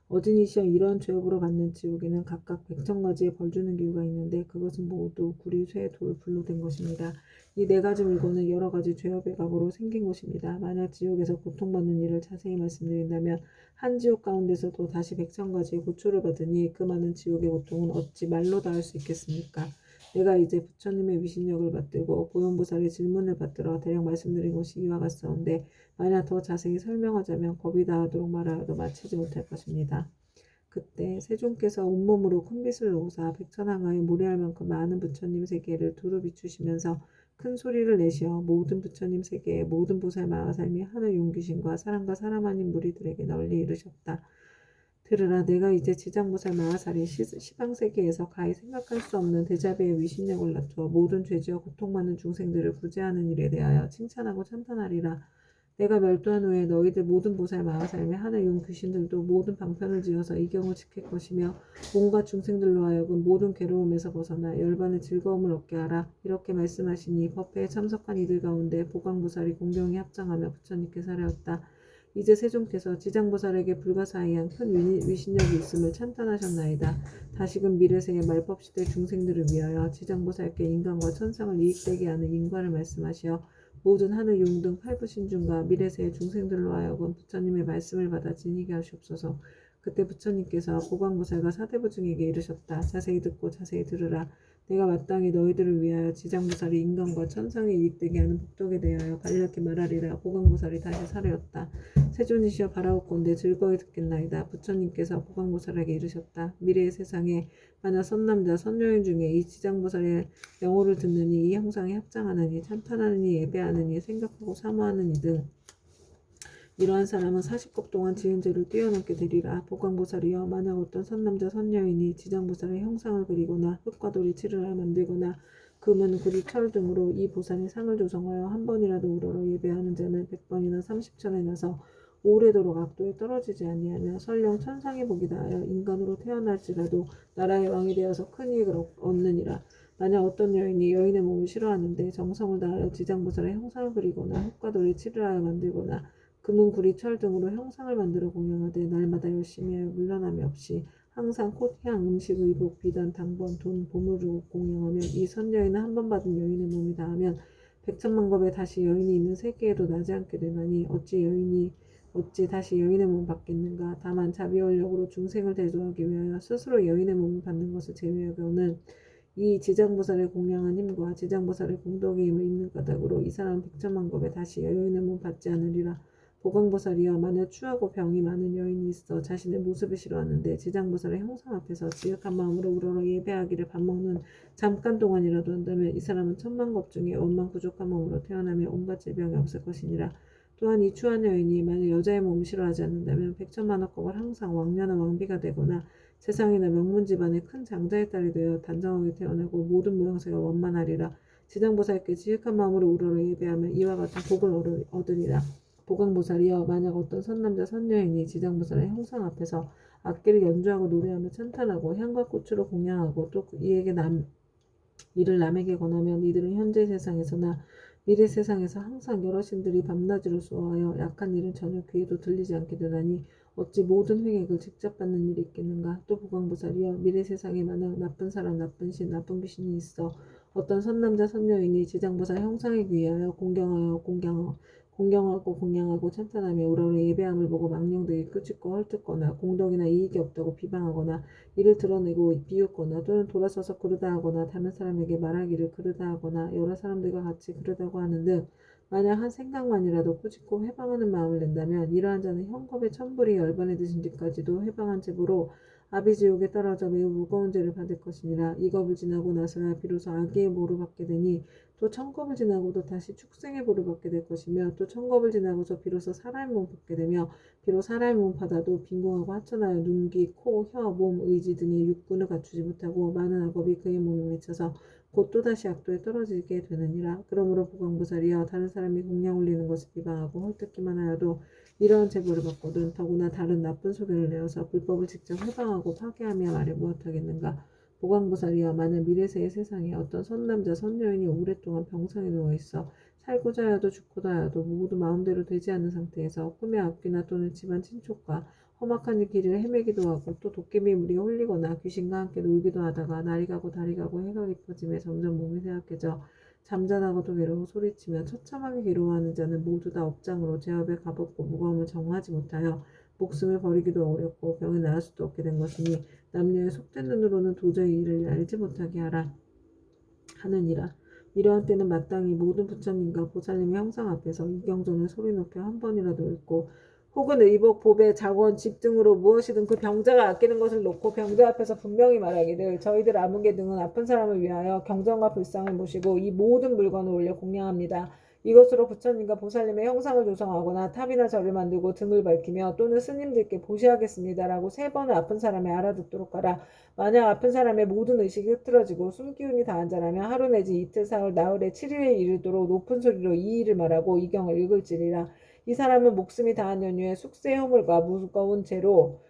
어진이시여 이러한 죄업으로 받는 지옥에는 각각 백천가지의 벌주는 기후가 있는데 그것은 모두 구리, 쇠, 돌, 불로 된 것입니다. 이 네 가지 물건은 여러 가지 죄업의 각오로 생긴 것입니다. 만약 지옥에서 고통받는 일을 자세히 말씀드린다면 한 지옥 가운데서도 다시 백천가지의 고초를 받으니 그 많은 지옥의 고통은 어찌 말로 다할 수 있겠습니까? 내가 이제 부처님의 위신력을 받들고 보현보살의 질문을 받들어 대략 말씀드린 것이 이와 같사온데 만약 더 자세히 설명하자면 겁이 나도록 말하여도 마치지 못할 것입니다. 그때 세존께서 온몸으로 큰 빛을 놓으사 백천항하에 모래알 만큼 많은 부처님 세계를 두루 비추시면서 큰 소리를 내시어 모든 부처님 세계의 모든 보살 마하살미 하늘 용귀신과 사람과 사람 아닌 무리들에게 널리 이르셨다. 들으라 내가 이제 지장보살 마하살이 시방세계에서 가히 생각할 수 없는 대자비의 위신력을 낮추어 모든 죄지어 고통받는 중생들을 구제하는 일에 대하여 칭찬하고 찬탄하리라. 내가 멸도한 후에 너희들 모든 보살 마하살매 하늘 용 귀신들도 모든 방편을 지어서 이 경을 지킬 것이며 온갖 중생들로 하여금 모든 괴로움에서 벗어나 열반의 즐거움을 얻게 하라. 이렇게 말씀하시니 법회에 참석한 이들 가운데 보광보살이 공경히 합장하며 부처님께 사려었다. 이제 세존께서 지장보살에게 불가사의한 큰 위신력이 있음을 찬탄하셨나이다. 다시금 미래세의 말법시대 중생들을 위하여 지장보살께 인간과 천상을 이익되게 하는 인과를 말씀하시어 모든 하늘 용등 팔부신중과 미래세의 중생들로 하여금 부처님의 말씀을 받아 지니게 하시옵소서. 그때 부처님께서 보광보살과 사대부 중에게 이르셨다. 자세히 듣고 자세히 들으라. 내가 마땅히 너희들을 위하여 지장보살이 인간과 천상에 이익되게 하는 복덕에 대하여 간략히 말하리라. 보광보살이 다시 사려었다. 세존이시여 바라옵건대 즐거이 듣겠나이다. 부처님께서 보광보살에게 이르셨다. 미래의 세상에 만약 선남자 선여인 중에 이 지장보살의 영호를 듣느니 이 형상에 합장하느니 찬탄하느니 예배하느니 생각하고 사모하느니 등 이러한 사람은 40급 동안 지은 죄를 뛰어넘게 되리라. 보광보살이여 만약 어떤 선남자 선여인이 지장보살의 형상을 그리거나 흙과 돌이 칠을 만들거나 금은 구리 철 등으로 이 보살의 상을 조성하여 한 번이라도 우러러 예배하는 자는 100번이나 30천에 나서 오래도록 악도에 떨어지지 아니하며 설령 천상의 복이 다하여 인간으로 태어날지라도 나라의 왕이 되어서 큰 이익을 얻느니라. 만약 어떤 여인이 여인의 몸을 싫어하는데 정성을 다하여 지장보살의 형상을 그리거나 흙과 돌이 칠을 하여 만들거나 금은 구리 철 등으로 형상을 만들어 공양하되 날마다 열심히 하여 물러남이 없이 항상 콧, 향, 음식, 의복, 비단, 당번, 돈, 보물을 공양하면 이 선여인은 한 번 받은 여인의 몸이 다하면 백천만겁에 다시 여인이 있는 세계에도 나지 않게 되나니 어찌 다시 여인의 몸을 받겠는가. 다만 자비원력으로 중생을 대조하기 위하여 스스로 여인의 몸을 받는 것을 제외하고는 이 지장보살의 공양한 힘과 지장보살의 공덕의 힘을 입는 까닭으로 이 사람은 백천만겁에 다시 여인의 몸을 받지 않으리라. 보광보살이여 만약 추하고 병이 많은 여인이 있어 자신의 모습을 싫어하는데 지장보살의 형상 앞에서 지극한 마음으로 우러러 예배하기를 밥 먹는 잠깐 동안이라도 한다면 이 사람은 천만겁 중에 원만 부족한 몸으로 태어나며 온갖 질병이 없을 것이니라. 또한 이 추한 여인이 만약 여자의 몸을 싫어하지 않는다면 백천만억겁을 항상 왕녀나 왕비가 되거나 세상이나 명문 집안의 큰 장자의 딸이 되어 단정하게 태어나고 모든 모양새가 원만하리라. 지장보살께 지극한 마음으로 우러러 예배하면 이와 같은 복을 얻으리라. 보강보살이여 만약 어떤 선남자 선여인이 지장보살의 형상 앞에서 악기를 연주하고 노래하며 찬탄하고 향과 꽃으로 공양하고 또 이에게 이를 남에게 권하면 이들은 현재 세상에서나 미래 세상에서 항상 여러 신들이 밤낮으로 수호하여 약한 일은 전혀 귀에도 들리지 않게 되나니 어찌 모든 횡액을 직접 받는 일이 있겠는가. 또 보광보살이여 미래 세상에 만약 나쁜 사람 나쁜 신 나쁜 귀신이 있어 어떤 선남자 선여인이 지장보살 형상에 귀하여 공경하고 공양하고 찬탄하며 우러러 예배함을 보고 망령되게 꾸짖고 헐뜯거나 공덕이나 이익이 없다고 비방하거나 이를 드러내고 비웃거나 또는 돌아서서 그러다 하거나 다른 사람에게 말하기를 그러다 하거나 여러 사람들과 같이 그러다고 하는 등 만약 한 생각만이라도 꾸짖고 회방하는 마음을 낸다면 이러한 자는 형겁의 천불이 열반에 드신 뒤까지도 회방한 죄보로 아비지옥에 떨어져 매우 무거운 죄를 받을 것이니라. 이 겁을 지나고 나서야 비로소 악의 보를 받게 되니 또 천겁을 지나고도 다시 축생의 보를 받게 될 것이며 또 천겁을 지나고서 비로소 사람의 몸을 받게 되며 비록 사람의 몸 받아도 빈궁하고 하천하여 눈, 귀, 코, 혀, 몸, 의지 등의 육군을 갖추지 못하고 많은 악업이 그의 몸에 맺혀서 곧 또다시 악도에 떨어지게 되느니라. 그러므로 보광보살이여 다른 사람이 공양 올리는 것을 비방하고 헐뜯기만 하여도 이러한 제보를 받거든 더구나 다른 나쁜 소견을 내어서 불법을 직접 해방하고 파괴하며 말해 무엇하겠는가. 보광보살이여 만약 미래세의 세상에 어떤 선남자 선여인이 오랫동안 병상에 누워있어 살고자 하여도 죽고자 하여도 모두 마음대로 되지 않는 상태에서 꿈의 앞귀나 또는 집안 친족과 험악한 길을 헤매기도 하고 또 도깨비 무리에 홀리거나 귀신과 함께 놀기도 하다가 날이 가고 달이 가고 해가 깊어짐에 점점 몸이 쇠약해져 잠자다가도 괴로워 소리치며 처참하게 괴로워하는 자는 모두 다 업장으로 제업에 가볍고 무거움을 정하지 못하여 목숨을 버리기도 어렵고 병에 나을 수도 없게 된 것이니 남녀의 속된 눈으로는 도저히 이를 알지 못하게 하느니라. 이러한 때는 마땅히 모든 부처님과 보살님의 형상 앞에서 이경전을 소리 높여 한 번이라도 읽고 혹은 의복, 보배, 자원, 집 등으로 무엇이든 그 병자가 아끼는 것을 놓고 병자 앞에서 분명히 말하기를 저희들 아문계 등은 아픈 사람을 위하여 경전과 불상을 모시고 이 모든 물건을 올려 공양합니다. 이것으로 부처님과 보살님의 형상을 조성하거나 탑이나 절을 만들고 등을 밝히며 또는 스님들께 보시하겠습니다라고 3번을 아픈 사람이 알아듣도록 하라. 만약 아픈 사람의 모든 의식이 흐트러지고 숨기운이 다한 자라면 하루 내지 이틀 사흘 나흘에 7일에 이르도록 높은 소리로 이 일을 말하고 이 경을 읽을지리라. 이 사람은 목숨이 다한 연유에 숙세의 허물과 무거운 죄로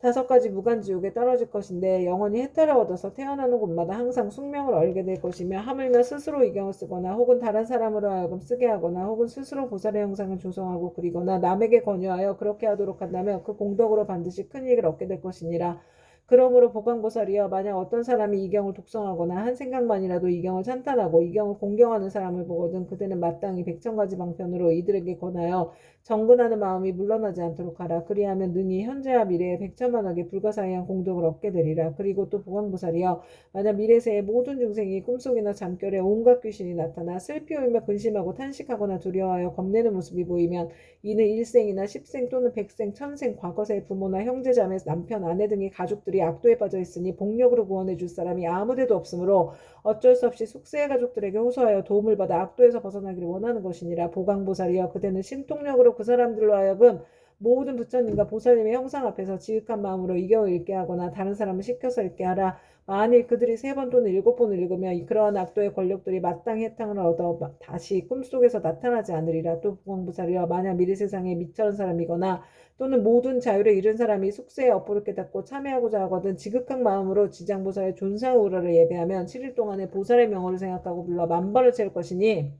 5가지 무간지옥에 떨어질 것인데 영원히 해탈을 얻어서 태어나는 곳마다 항상 숙명을 얼게 될 것이며 하물며 스스로 이경을 쓰거나 혹은 다른 사람으로 하여금 쓰게 하거나 혹은 스스로 보살의 형상을 조성하고 그리거나 남에게 권유하여 그렇게 하도록 한다면 그 공덕으로 반드시 큰 이익을 얻게 될 것이니라. 그러므로 보광보살이여 만약 어떤 사람이 이경을 독성하거나 한 생각만이라도 이경을 찬탄하고 이경을 공경하는 사람을 보거든 그때는 마땅히 백천가지 방편으로 이들에게 권하여 정근하는 마음이 물러나지 않도록 하라. 그리하면 능히 현재와 미래에 백천만억의 불가사의한 공덕을 얻게 되리라. 그리고 또 보광보살이여 만약 미래세의 모든 중생이 꿈속이나 잠결에 온갖 귀신이 나타나 슬피 울며 근심하고 탄식하거나 두려워하여 겁내는 모습이 보이면 이는 일생이나 십생 또는 백생 천생 과거세의 부모나 형제 자매 남편 아내 등의 가족들이 악도에 빠져 있으니 복력으로 구원해 줄 사람이 아무데도 없으므로 어쩔 수 없이 숙세의 가족들에게 호소하여 도움을 받아 악도에서 벗어나기를 원하는 것이니라. 보광보살이여 그대는 신통력으로 그 사람들로 하여금 모든 부처님과 보살님의 형상 앞에서 지극한 마음으로 이경을 읽게 하거나 다른 사람을 시켜서 읽게 하라. 만일 그들이 3번 또는 7번을 읽으면 그러한 악도의 권력들이 마땅히 해탕을 얻어 다시 꿈속에서 나타나지 않으리라. 또 보광보살이여 만약 미래 세상에 미처한 사람이거나 또는 모든 자유를 잃은 사람이 숙세의 업보를 깨닫고 참여하고자 하거든 지극한 마음으로 지장보살의 존상 우러를 예배하면 7일 동안에 보살의 명호를 생각하고 불러 만벌을 채울 것이니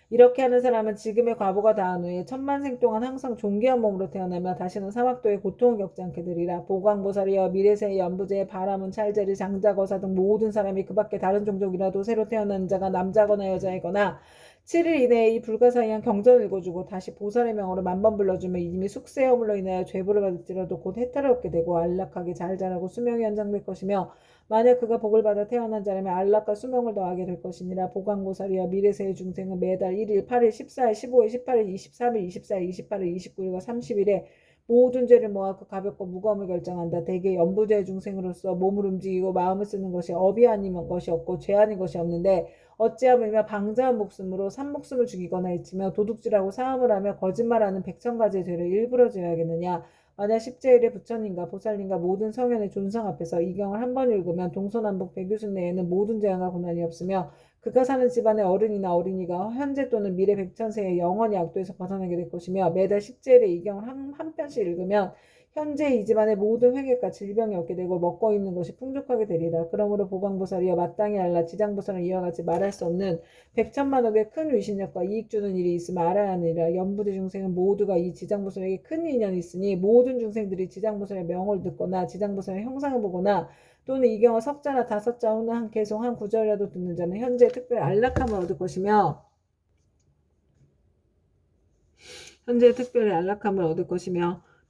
이렇게 하는 사람은 지금의 과보가 다한 후에 천만생 동안 항상 존귀한 몸으로 태어나며 다시는 사막도의 고통을 겪지 않게 되리라. 보광보살이여 미래세 연부제 바라문 찰제리 장자거사 등 모든 사람이 그 밖에 다른 종족이라도 새로 태어난 자가 남자거나 여자이거나 7일 이내에 이 불가사의한 경전을 읽어주고 다시 보살의 명으로 만번 불러주며 이미 숙세의 허물로 인하여 죄보를 받을지라도 곧 해탈을 얻게 되고 안락하게 잘 자라고 수명이 연장될 것이며 만약 그가 복을 받아 태어난 자라면 안락과 수명을 더하게 될 것이니라. 보광보살이여 미래세의 중생은 매달 1일, 8일, 14일, 15일, 18일, 23일, 24일, 28일, 29일과 30일에 모든 죄를 모아 그 가볍고 무거움을 결정한다. 대개 연부죄 중생으로서 몸을 움직이고 마음을 쓰는 것이 업이 아닌 것이 없고 죄 아닌 것이 없는데 어찌하며 방자한 목숨으로 산목숨을 죽이거나 해치며 도둑질하고 사함을 하며 거짓말하는 100,000가지의 죄를 일부러 지어야겠느냐. 만약 십제일에 부처님과 보살님과 모든 성현의 존상 앞에서 이 경을 한 번 읽으면 동서남북 백유순 내에는 모든 재앙과 고난이 없으며 그가 사는 집안의 어른이나 어린이가 현재 또는 미래 백천세에 영원히 악도에서 벗어나게 될 것이며 매달 식재일에 이 경을 한 편씩 읽으면 현재 이 집안의 모든 회개가 질병이 없게 되고 먹고 입는 것이 풍족하게 되리라. 그러므로 보강보살이여 마땅히 알라. 지장보살은 이와 같이 말할 수 없는 백천만억의 큰 위신력과 이익 주는 일이 있음을 알아야 하느니라. 연부대 중생은 모두가 이 지장보살에게 큰 인연이 있으니 모든 중생들이 지장보살의 명을 듣거나 지장보살의 형상을 보거나 또는 이 경우 석자나 다섯자 혹은 한 개송 한 구절이라도 듣는 자는 현재 특별히 안락함을 얻을 것이며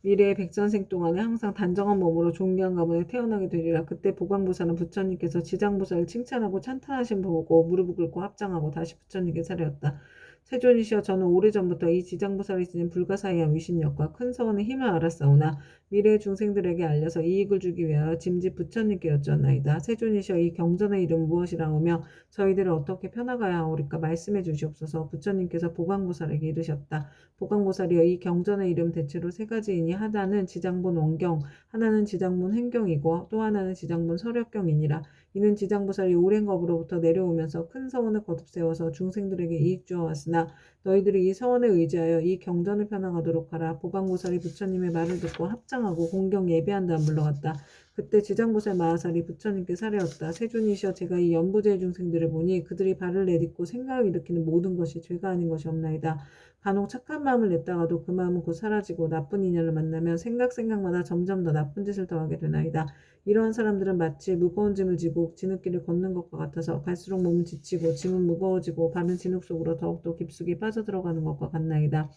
미래의 백전생 동안에 항상 단정한 몸으로 존귀한 가문에 태어나게 되리라. 그때 보광보살은 부처님께서 지장보살을 칭찬하고 찬탄하신 보고 무릎을 꿇고 합장하고 다시 부처님께 사례었다. 세존이시여, 저는 오래전부터 이 지장보살이 지닌 불가사의한 위신력과 큰 서원의 힘을 알았사오나 미래의 중생들에게 알려서 이익을 주기 위하여 짐짓 부처님께 여쭈었나이다. 세존이시여, 이 경전의 이름 무엇이라오며 저희들을 어떻게 펴나가야 하오리까 말씀해 주시옵소서. 부처님께서 보광보살에게 이르셨다. 보광보살이여, 이 경전의 이름 대체로 세 가지이니 하나는 지장본 원경, 하나는 지장본 행경이고 또 하나는 지장본 설역경이니라. 이는 지장보살이 오랜 겁으로부터 내려오면서 큰 서원을 거듭 세워서 중생들에게 이익 주어 왔으나 너희들이 이 서원에 의지하여 이 경전을 펴나가도록 하라. 보광보살이 부처님의 말을 듣고 합장하고 공경 예배한 다음 물러갔다. 그때 지장보살 마하살이 부처님께 사례었다. 세존이시여, 제가 이 연부제 중생들을 보니 그들이 발을 내딛고 생각을 일으키는 모든 것이 죄가 아닌 것이 없나이다. 간혹 착한 마음을 냈다가도 그 마음은 곧 사라지고 나쁜 인연을 만나면 생각마다 점점 더 나쁜 짓을 더하게 되나이다. 이러한 사람들은 마치 무거운 짐을 지고 진흙길을 걷는 것과 같아서 갈수록 몸은 지치고 짐은 무거워지고 발은 진흙 속으로 더욱더 깊숙이 빠져들어가는 것과 같나이다.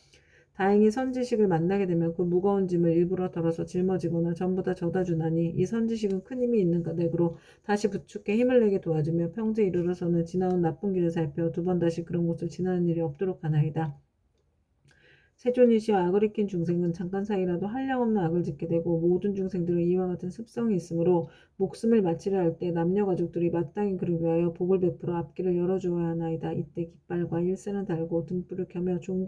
다행히 선지식을 만나게 되면 그 무거운 짐을 일부러 덜어서 짊어지거나 전부 다 져다 주나니 이 선지식은 큰 힘이 있는 까닭으로 다시 부축해 힘을 내게 도와주며 평소에 이르러서는 지나온 나쁜 길을 살펴 두 번 다시 그런 곳을 지나는 일이 없도록 하나이다. 세존이시여, 악을 익힌 중생은 잠깐 사이라도 한량없는 악을 짓게 되고 모든 중생들은 이와 같은 습성이 있으므로 목숨을 마치려 할 때 남녀 가족들이 마땅히 그를 위하여 복을 베풀어 앞길을 열어주어야 하나이다. 이때 깃발과 일세는 달고 등불을 켜며 존경